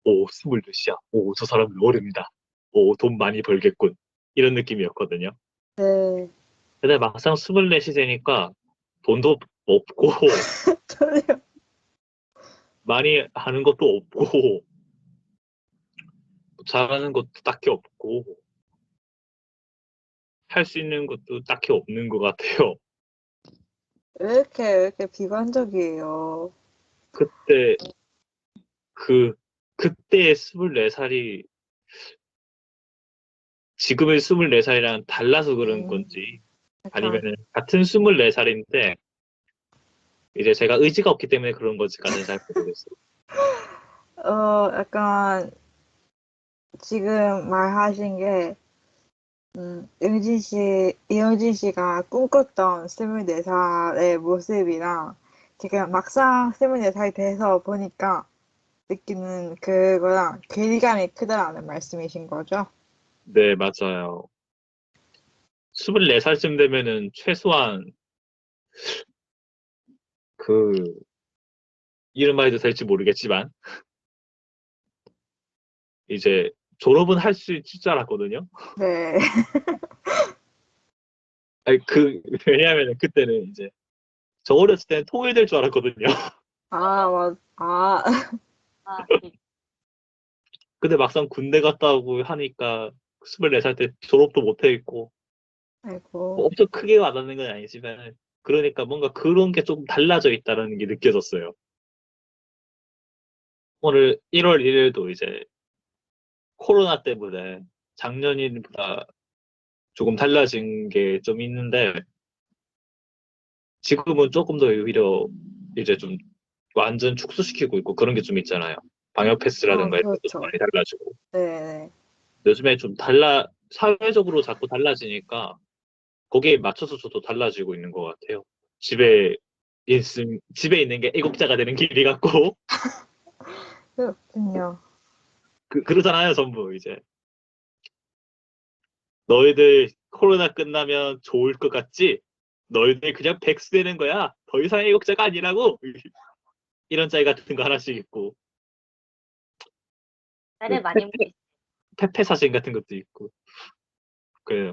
오, 24이야. 오, 저 사람은 어른이다. 오, 돈 많이 벌겠군. 이런 느낌이었거든요. 네. 근데 막상 24이 되니까 돈도 없고, 저도요. 많이 하는 것도 없고, 잘하는 것도 딱히 없고, 할 수 있는 것도 딱히 없는 것 같아요. 왜 이렇게 비관적이에요? 그때, 그때의 24살이 지금의 24살이랑 달라서 그런 음, 건지, 약간, 아니면은 같은 24살인데, 이제 제가 의지가 없기 때문에 그런 건지까지는 잘 모르겠어요. 약간, 지금 말하신 게, 이영진 씨가 꿈꿨던 24살의 모습이랑, 지금 막상 24살이 돼서 보니까 느끼는 그거랑 괴리감이 크다라는 말씀이신 거죠? 네, 맞아요. 24살쯤 되면은 최소한 그, 이름 말해도 될지 모르겠지만, 이제 졸업은 할 수 있을 줄 알았거든요. 네. 아니, 왜냐하면 그때는 이제, 저 어렸을 때는 통일될 줄 알았거든요. 아, 아, 근데 막상 군대 갔다 오고 하니까, 24살 때 졸업도 못 해있고, 뭐 아이고. 엄청 크게 와닿는 건 아니지만, 그러니까 뭔가 그런 게 조금 달라져 있다는 게 느껴졌어요. 오늘 1월 1일도 이제 코로나 때문에 작년보다 조금 달라진 게 좀 있는데, 지금은 조금 더 오히려 이제 좀 완전 축소시키고 있고 그런 게 좀 있잖아요. 방역 패스라든가 이런 것도 그렇죠. 많이 달라지고. 네. 요즘에 좀 사회적으로 자꾸 달라지니까 거기에 맞춰서 저도 달라지고 있는 것 같아요. 집에 있는 게 애국자가 되는 길이 같고, 그렇군요. 그러잖아요, 전부 이제. 너희들 코로나 끝나면 좋을 것 같지? 너희들 그냥 백수 되는 거야. 더 이상 애국자가 아니라고. 이런 짤 같은 거 하나씩 있고. 그 나를 많이 보고 페페 사진 같은 것도 있고. 그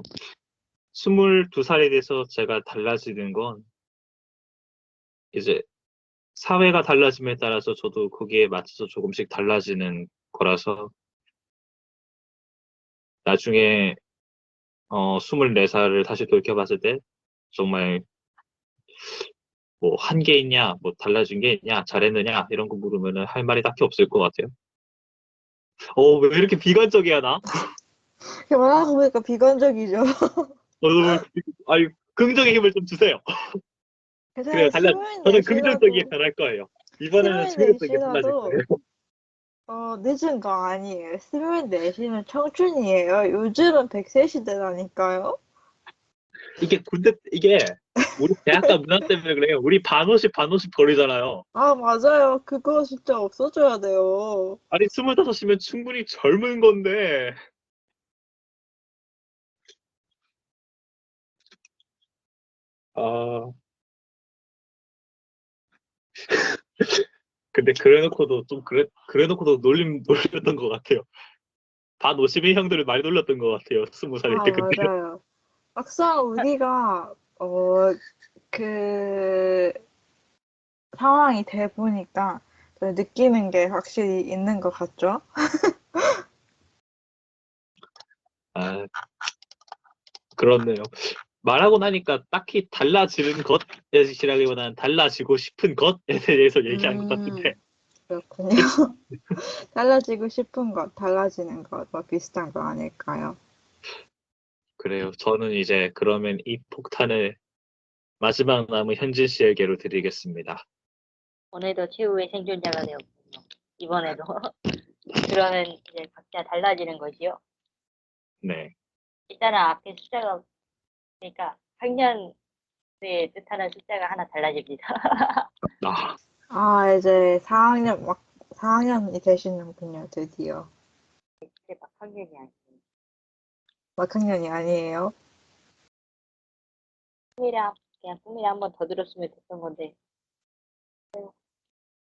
22살이 돼서 제가 달라지는 건 이제 사회가 달라짐에 따라서 저도 거기에 맞춰서 조금씩 달라지는 거라서 나중에 24살을 다시 돌이켜봤을 때 정말 뭐 한 게 있냐, 뭐 달라진 게 있냐, 잘했느냐 이런 거 물으면은 할 말이 딱히 없을 것 같아요. 왜 이렇게 비관적이야 나? 이렇게 말하고 보니까 비관적이죠. 아니 긍정의 힘을 좀 주세요. 그래요, 괜찮아요. 저는 긍정적이게 변할 거예요. 이번에는 스물 충격적이게 달라질 넷이라도 거예요. 늦은 거 아니에요. 스물 넷이면 청춘이에요. 요즘은 100세 시대라니까요. 이게 우리 대학가 문화 때문에 그래요. 우리 반옷이 버리잖아요. 아, 맞아요. 그거 진짜 없어져야 돼요. 아니 25이면 충분히 젊은 건데. 아 근데 그래놓고도 놀렸던 것 같아요. 반 50인 형들을 많이 놀렸던 것 같아요. 20살일 아, 때 그때. 맞아요. 막상 우리가, 그 상황이 돼 보니까 더 느끼는 게 확실히 있는 것 같죠? 아 그렇네요. 말하고 나니까 딱히 달라지는 것이라기보다는 달라지고 싶은 것에 대해서 얘기한 것 같은데. 그렇군요. 달라지고 싶은 것, 달라지는 것, 뭐 비슷한 거 아닐까요? 그래요. 저는 이제 그러면 이 폭탄을 마지막 남은 현진 씨에게로 드리겠습니다. 오늘도 최후의 생존자가 되었군요. 이번에도. 그러면 이제 각자 달라지는 것이요. 네. 일단은 앞에 숫자가, 그러니까 학년에 뜻하는 숫자가 하나 달라집니다. 아, 아, 이제 4학년이 되시는군요, 드디어. 이제 막 학년이 아니에요. 막학년이 아니에요. 그냥 꿈이라 한 번 더 들었으면 됐던 건데,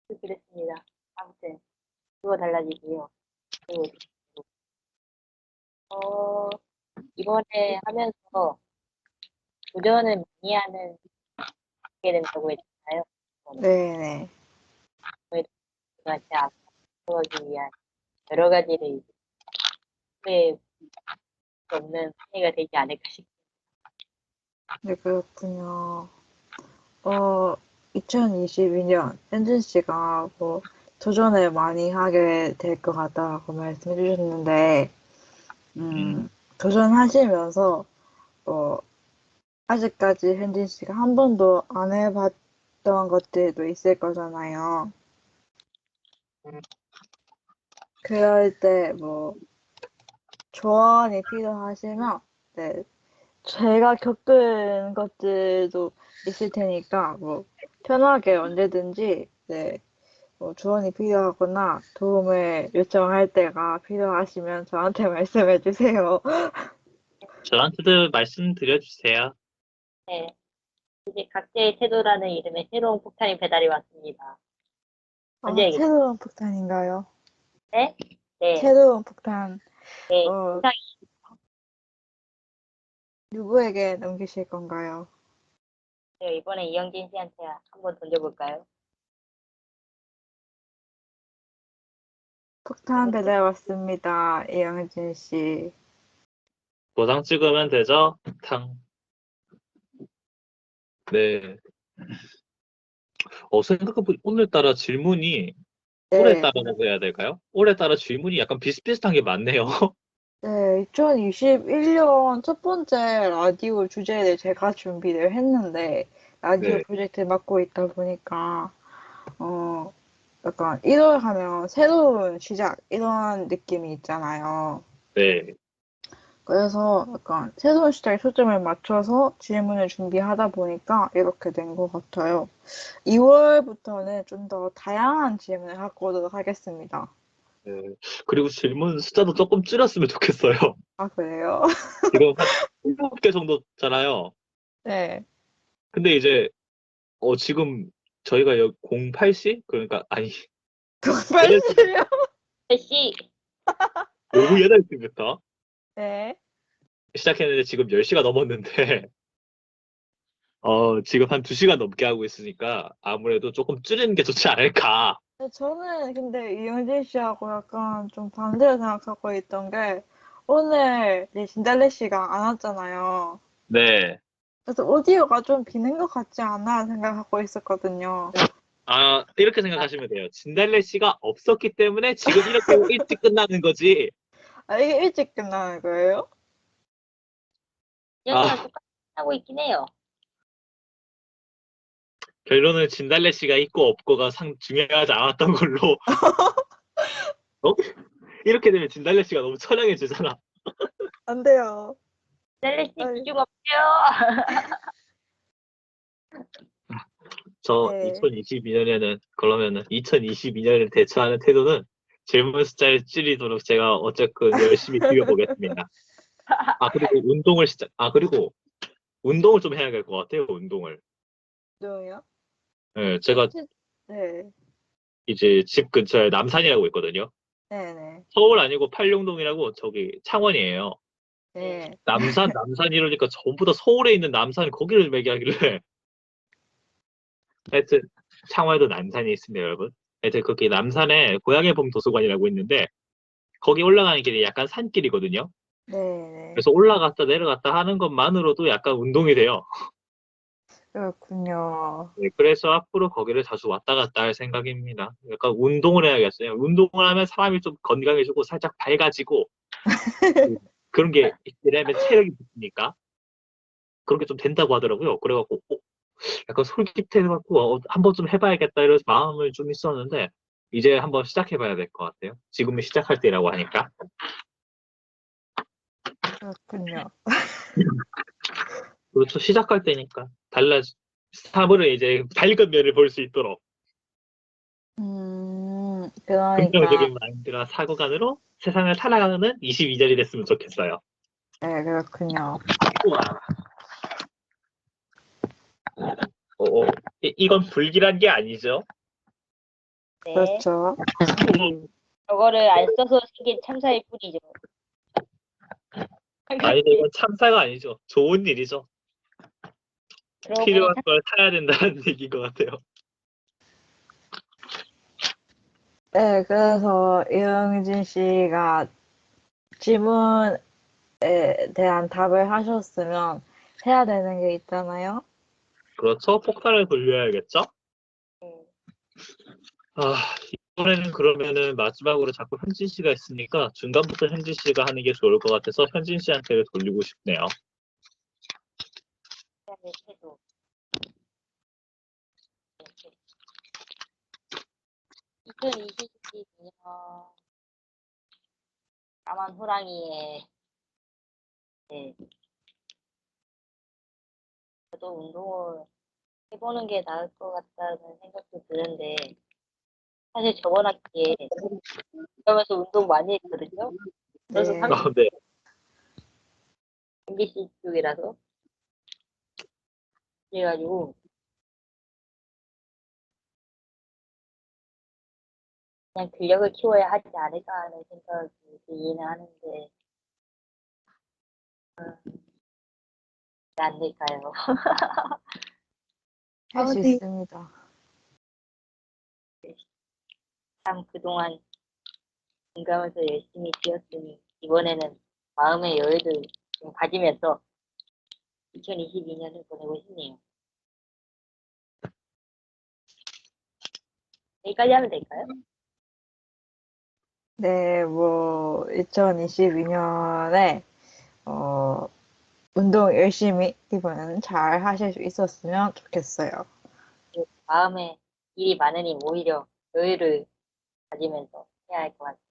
그랬습니다. 아무튼, 그거 달라지고요. 그리고, 어, 이번에 하면서 도전을 많이 하게 된다고 했잖아요. 네네. 제가 제 앞서기 위한 여러 가지를 이제 후회할 수 없는 한 해가 되지 않을까 싶습니다. 네, 그렇군요. 2022년 현진 씨가 뭐 도전을 많이 하게 될 것 같다고 말씀해 주셨는데, 도전하시면서 뭐 아직까지 현진 씨가 한 번도 안 해봤던 것들도 있을 거잖아요. 그럴 때 뭐 조언이 필요하시면, 네, 제가 겪은 것들도 있을 테니까 뭐 편하게 언제든지, 네, 뭐 조언이 필요하거나 도움을 요청할 때가 필요하시면 저한테 말씀해 주세요. 저한테도 말씀드려주세요. 네, 이제 각자의 태도라는 이름의 새로운 폭탄이 배달이 왔습니다. 언제 아, 알겠어요? 새로운 폭탄인가요? 네? 네, 새로운 폭탄, 네, 어, 세상이 누구에게 넘기실 건가요? 이번에 이영진 씨한테 한번 던져볼까요? 폭탄 배달 왔습니다. 이영진 씨. 도장 찍으면 되죠? 탕. 네. 생각해보니 오늘따라 질문이 네, 올해따라라고 해야 될까요? 올해따라 질문이 약간 비슷비슷한 게 많네요. 네, 2021년 첫 번째 라디오 주제를 제가 준비를 했는데, 라디오 네, 프로젝트 맡고 있다 보니까, 어, 약간 1월 하면 새로운 시작, 이런 느낌이 있잖아요. 네. 그래서 약간 새로운 시작에 초점을 맞춰서 질문을 준비하다 보니까 이렇게 된 것 같아요. 2월부터는 좀 더 다양한 질문을 갖고 오도록 하겠습니다. 네. 그리고 질문 숫자도 조금 줄였으면 좋겠어요. 아, 그래요? 지금 한 7개 정도잖아요. 네. 근데 이제 지금 저희가 08시? 그러니까 아니 빨리 8시, 주세요. 씨, 오후 8시부터 네. 시작했는데 지금 10시가 넘었는데 지금 한 2시간 넘게 하고 있으니까 아무래도 조금 줄이는 게 좋지 않을까. 저는 근데 이영진 씨하고 약간 좀 반대로 생각하고 있던 게 오늘 이제 진달래 씨가 안 왔잖아요. 네. 그래서 오디오가 좀 비는 것 같지 않아 생각하고 있었거든요. 이렇게 생각하시면 돼요. 진달래 씨가 없었기 때문에 지금 이렇게 일찍 끝나는 거지. 아, 이게 일찍 끝나는 거예요? 여기랑 아, 똑같이 하고 있긴 해요. 결론은 진달래 씨가 있고 없고가 중요하지 않았던 걸로. 어? 이렇게 되면 진달래 씨가 너무 처량해지잖아. 안 돼요. 셀레씨 아이, 비중 없죠? 저 네. 2022년에는 그러면은 2022년을 대처하는 태도는 질문 숫자를 줄이도록 제가 어쨌든 열심히 비벼보겠습니다. 그리고 운동을 좀 해야 될 것 같아요. 운동을. 조용히요? 네, 제가 네. 이제 집 근처에 남산이라고 있거든요. 네네. 서울 아니고 팔룡동이라고 저기 창원이에요. 네. 네. 남산 이러니까 전부 다 서울에 있는 남산 거기를 매기하길래 하여튼 창원에도 남산이 있습니다, 여러분. 하여튼 거기 남산에 고양의 봄 도서관이라고 있는데 거기 올라가는 길이 약간 산길이거든요. 네네. 그래서 올라갔다 내려갔다 하는 것만으로도 약간 운동이 돼요. 그렇군요. 네, 그래서 앞으로 거기를 자주 왔다 갔다 할 생각입니다. 약간 운동을 해야겠어요. 운동을 하면 사람이 좀 건강해지고 살짝 밝아지고 그런 게 있으려면 체력이 붙으니까 그런 게 좀 된다고 하더라고요. 그래갖고 약간 솔깃해갖고 한번 좀 해봐야겠다 이런 마음을 좀 있었는데 이제 한번 시작해봐야 될 것 같아요. 지금은 시작할 때라고 하니까. 그렇군요. 그렇죠. 시작할 때니까 사물을 이제 밝은 면을 볼 수 있도록 그러니까, 긍정적인 마인드와 사고관으로 세상을 살아가는 22년이 됐으면 좋겠어요. 네, 그렇군요. 우와. 이건 불길한 게 아니죠? 네. 그렇죠. 저거를 안 써서 생긴 참사의 뿌리죠. 아니, 이건 참사가 아니죠. 좋은 일이죠. 그러고 보니 필요한 걸 사야 된다는 얘기인 것 같아요. 네, 그래서 이영진 씨가 질문에 대한 답을 하셨으면 해야 되는 게 있잖아요. 그렇죠? 폭탄을 돌려야겠죠? 이번에는 그러면은 마지막으로 자꾸 현진 씨가 있으니까 중간부터 현진 씨가 하는 게 좋을 것 같아서 현진 씨한테 돌리고 싶네요. 태도. 2022년 까만 호랑이의 네, 저도 운동을 해보는 게 나을 것 같다는 생각도 드는데 사실 저번 학기에 그러면서 운동 많이 했거든요. 그래서 네. 네. MBC 쪽이라서 그래가지고 그냥 근력을 키워야 하지 않을까 하는 생각이 들기는 하는데 왜 안 될까요? 할 수 있습니다. 참 그동안 공감해서 열심히 뛰었으니 이번에는 마음의 여유를 좀 가지면서 2022년을 보내고 싶네요. 여기까지 하면 될까요? 네, 뭐, 2022년에, 운동 열심히 이번에는 잘 하실 수 있었으면 좋겠어요. 마음에 일이 많으니 오히려 여유를 가지면서 해야 할 것 같습니다.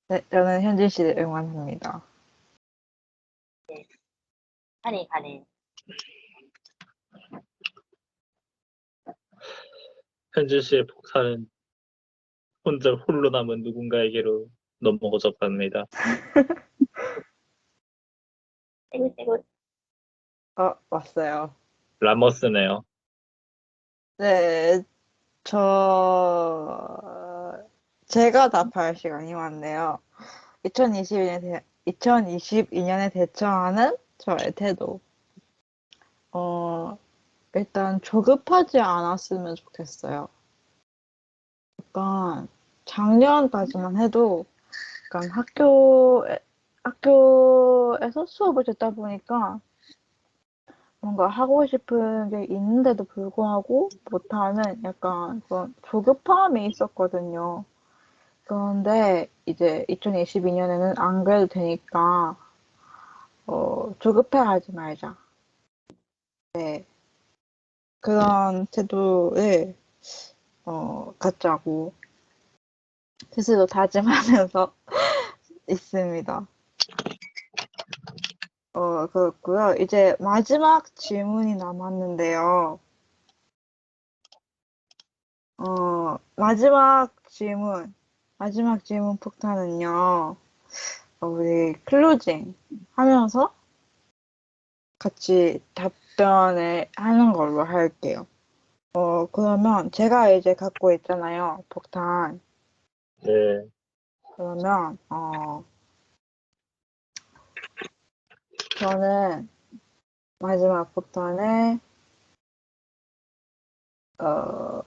네, 저는 현진 씨를 응원합니다. 한이 가네요. 현진 씨의 폭탄은 혼자 홀로 남은 누군가에게로 넘어져 갑니다. 떼굴떼굴. 왔어요. 라머스네요. 네, 제가 답할 시간이 왔네요. 2022년에 대처하는 저의 태도. 어, 일단 조급하지 않았으면 좋겠어요. 약간 작년까지만 해도 약간 학교에서 수업을 듣다 보니까 뭔가 하고 싶은 게 있는데도 불구하고 못하는 약간 그런 조급함이 있었거든요. 그런데 이제 2022년에는 안 그래도 되니까 조급해하지 말자. 네, 그런 태도를 갖자고 스스로 다짐하면서 있습니다. 그렇고요. 이제 마지막 질문이 남았는데요. 마지막 질문 폭탄은요. 우리 클로징 하면서 같이 답변을 하는 걸로 할게요. 그러면 제가 이제 갖고 있잖아요. 폭탄. 네. 그러면, 저는 마지막 폭탄을, 어,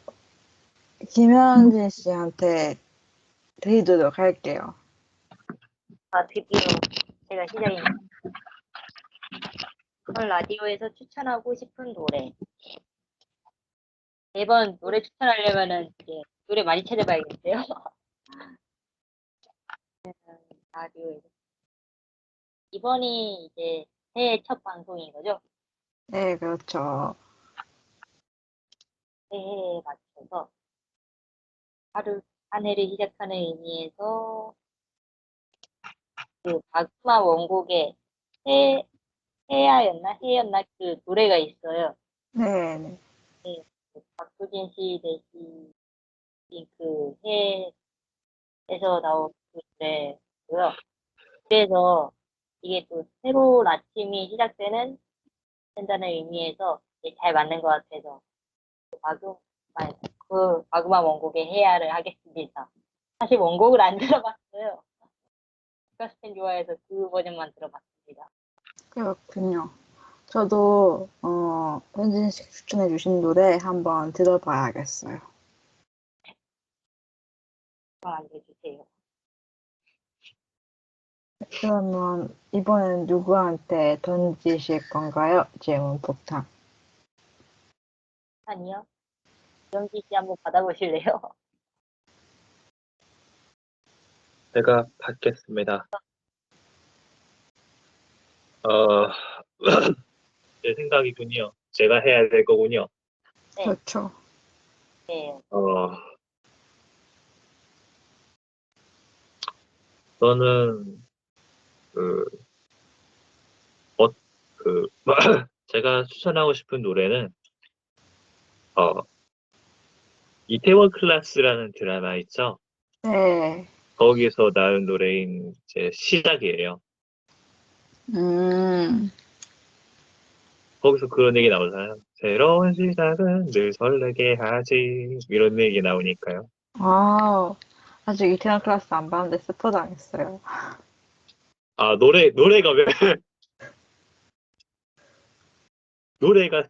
김현진 씨한테 드리도록 할게요. 아, 드디어 제가 시작입니다. 오늘 라디오에서 추천하고 싶은 노래. 매번 노래 추천하려면은 이제 노래 많이 찾아봐야겠어요. 라디오에서. 이번이 이제 새해 첫 방송인 거죠? 네, 그렇죠. 새해에 맞춰서 한 해를 시작하는 의미에서 그 박마 원곡의 해, 해였나? 그 노래가 있어요. 네, 네. 네, 그 박수진 씨 대신 그 해에서 나온 그 노래고요. 그래서 이게 또 새로운 아침이 시작되는 된다는 의미에서 이게 잘 맞는 것 같아서 마그 그 마그마 원곡의 해야를 하겠습니다. 사실 원곡을 안 들어봤어요. 스카스텐 좋아해서 그 버전만 들어봤습니다. 그렇군요. 저도, 현진 씨 추천해주신 노래 한번 들어봐야겠어요. 알려주세요. 그러면 이번엔 누구한테 던지실 건가요? 질문 폭탄. 아니요. 영지 씨 한번 받아보실래요? 제가 받겠습니다. 어, 제 생각이군요. 제가 해야 될 거군요. 네, 그렇죠. 네. 어, 저는, 그, 그, 제가 추천하고 싶은 노래는, 어, 이태원 클라스라는 드라마 있죠? 네. 거기서 나온 노래인 제 시작이에요. 음, 거기서 그런 얘기 나오잖아요. 새로운 시작은 늘 설레게 하지. 이런 얘기 나오니까요. 아, 아직 이태원 클래스 안 봤는데 스포 당했어요. 아, 노래가 왜, 노래가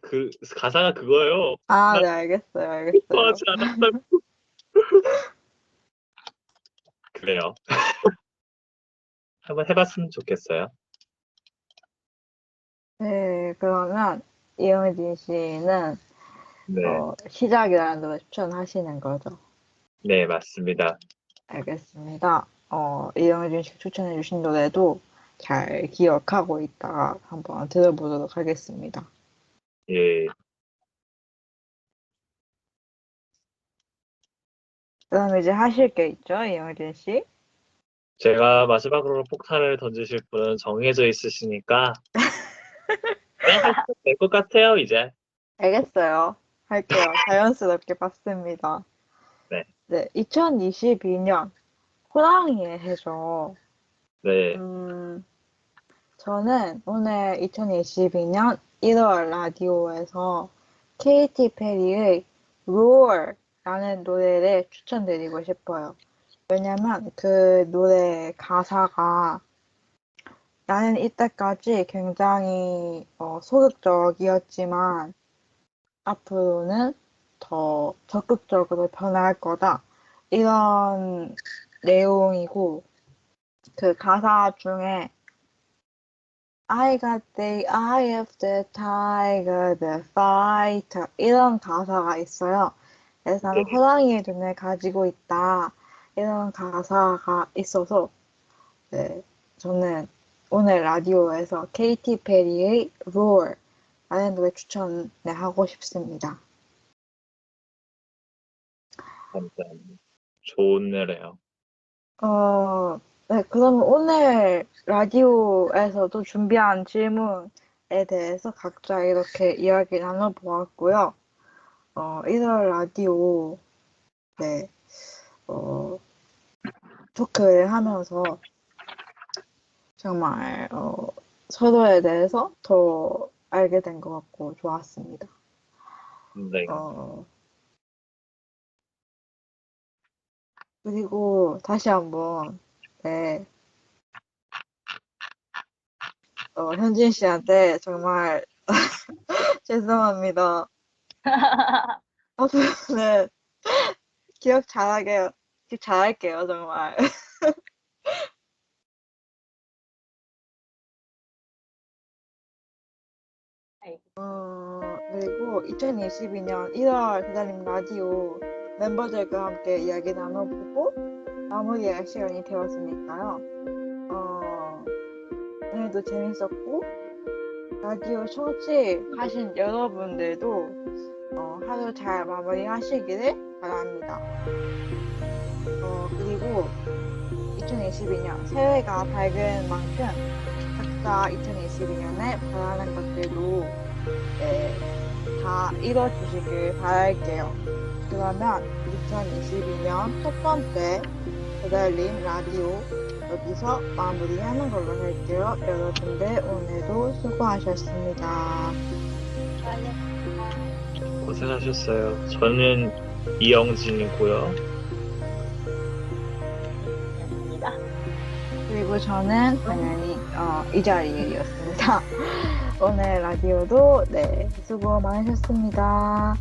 가사가 그거예요. 아, 나 네, 알겠어요, 알겠어요. 슬퍼하지 않았다. 그래요. 한번 해봤으면 좋겠어요. 네, 그러면 이영진 씨는 네, 시작이라는 노래 추천하시는 거죠? 네, 맞습니다. 알겠습니다. 이영진 씨 추천해주신 노래도 잘 기억하고 있다가 한번 들어보도록 하겠습니다. 예, 그럼 이제 하실 게 있죠, 이영진 씨? 제가 마지막으로 폭탄을 던지실 분은 정해져 있으시니까, 네, 하시면 될 것 같아요, 이제. 알겠어요. 할게요. 자연스럽게 봤습니다. 네, 네, 2022년 호랑이의 해죠. 네, 음, 저는 오늘 2022년 1월 라디오에서 케이티 페리의 Roar라는 노래를 추천드리고 싶어요. 왜냐면 그 노래 가사가 나는 이때까지 굉장히 소극적이었지만 앞으로는 더 적극적으로 변화할 거다. 이런 내용이고, 그 가사 중에 I got the eye of the tiger, the fighter 이런 가사가 있어요. 그래서 나는 네. 호랑이의 눈을 가지고 있다. 이런 가사가 있어서 네, 저는 오늘 라디오에서 케이티 페리의 Roar 라는 노래 추천을 하고 싶습니다. 감사합니다. 좋은 노래요. 네, 그러면 오늘 라디오에서도 준비한 질문에 대해서 각자 이렇게 이야기 나눠보았고요. 1월 라디오, 네, 토크를 하면서 정말, 서로에 대해서 더 알게 된 것 같고 좋았습니다. 네. 그리고 다시 한번, 네, 현진 씨한테 정말 죄송합니다. 앞으로는 기억 잘할게요, 정말. 그리고 2022년 1월 기다림 라디오 멤버들과 함께 이야기 나눠보고 마무리할 시간이 되었으니까요. 오늘도 재밌었고, 라디오 청취하신 여러분들도 하루 잘 마무리하시기를 바랍니다. 그리고 2022년 새해가 밝은 만큼 각자 2022년에 바라는 것들도 다 이뤄주시길 바랄게요. 그러면 2022년 첫 번째 배달림 라디오 여기서 마무리하는 걸로 할게요. 여러분들 오늘도 수고하셨습니다. 고생하셨어요. 저는 이영진이고요. 그리고 저는 당연히 이 자리였습니다. 오늘 라디오도 네, 수고 많으셨습니다.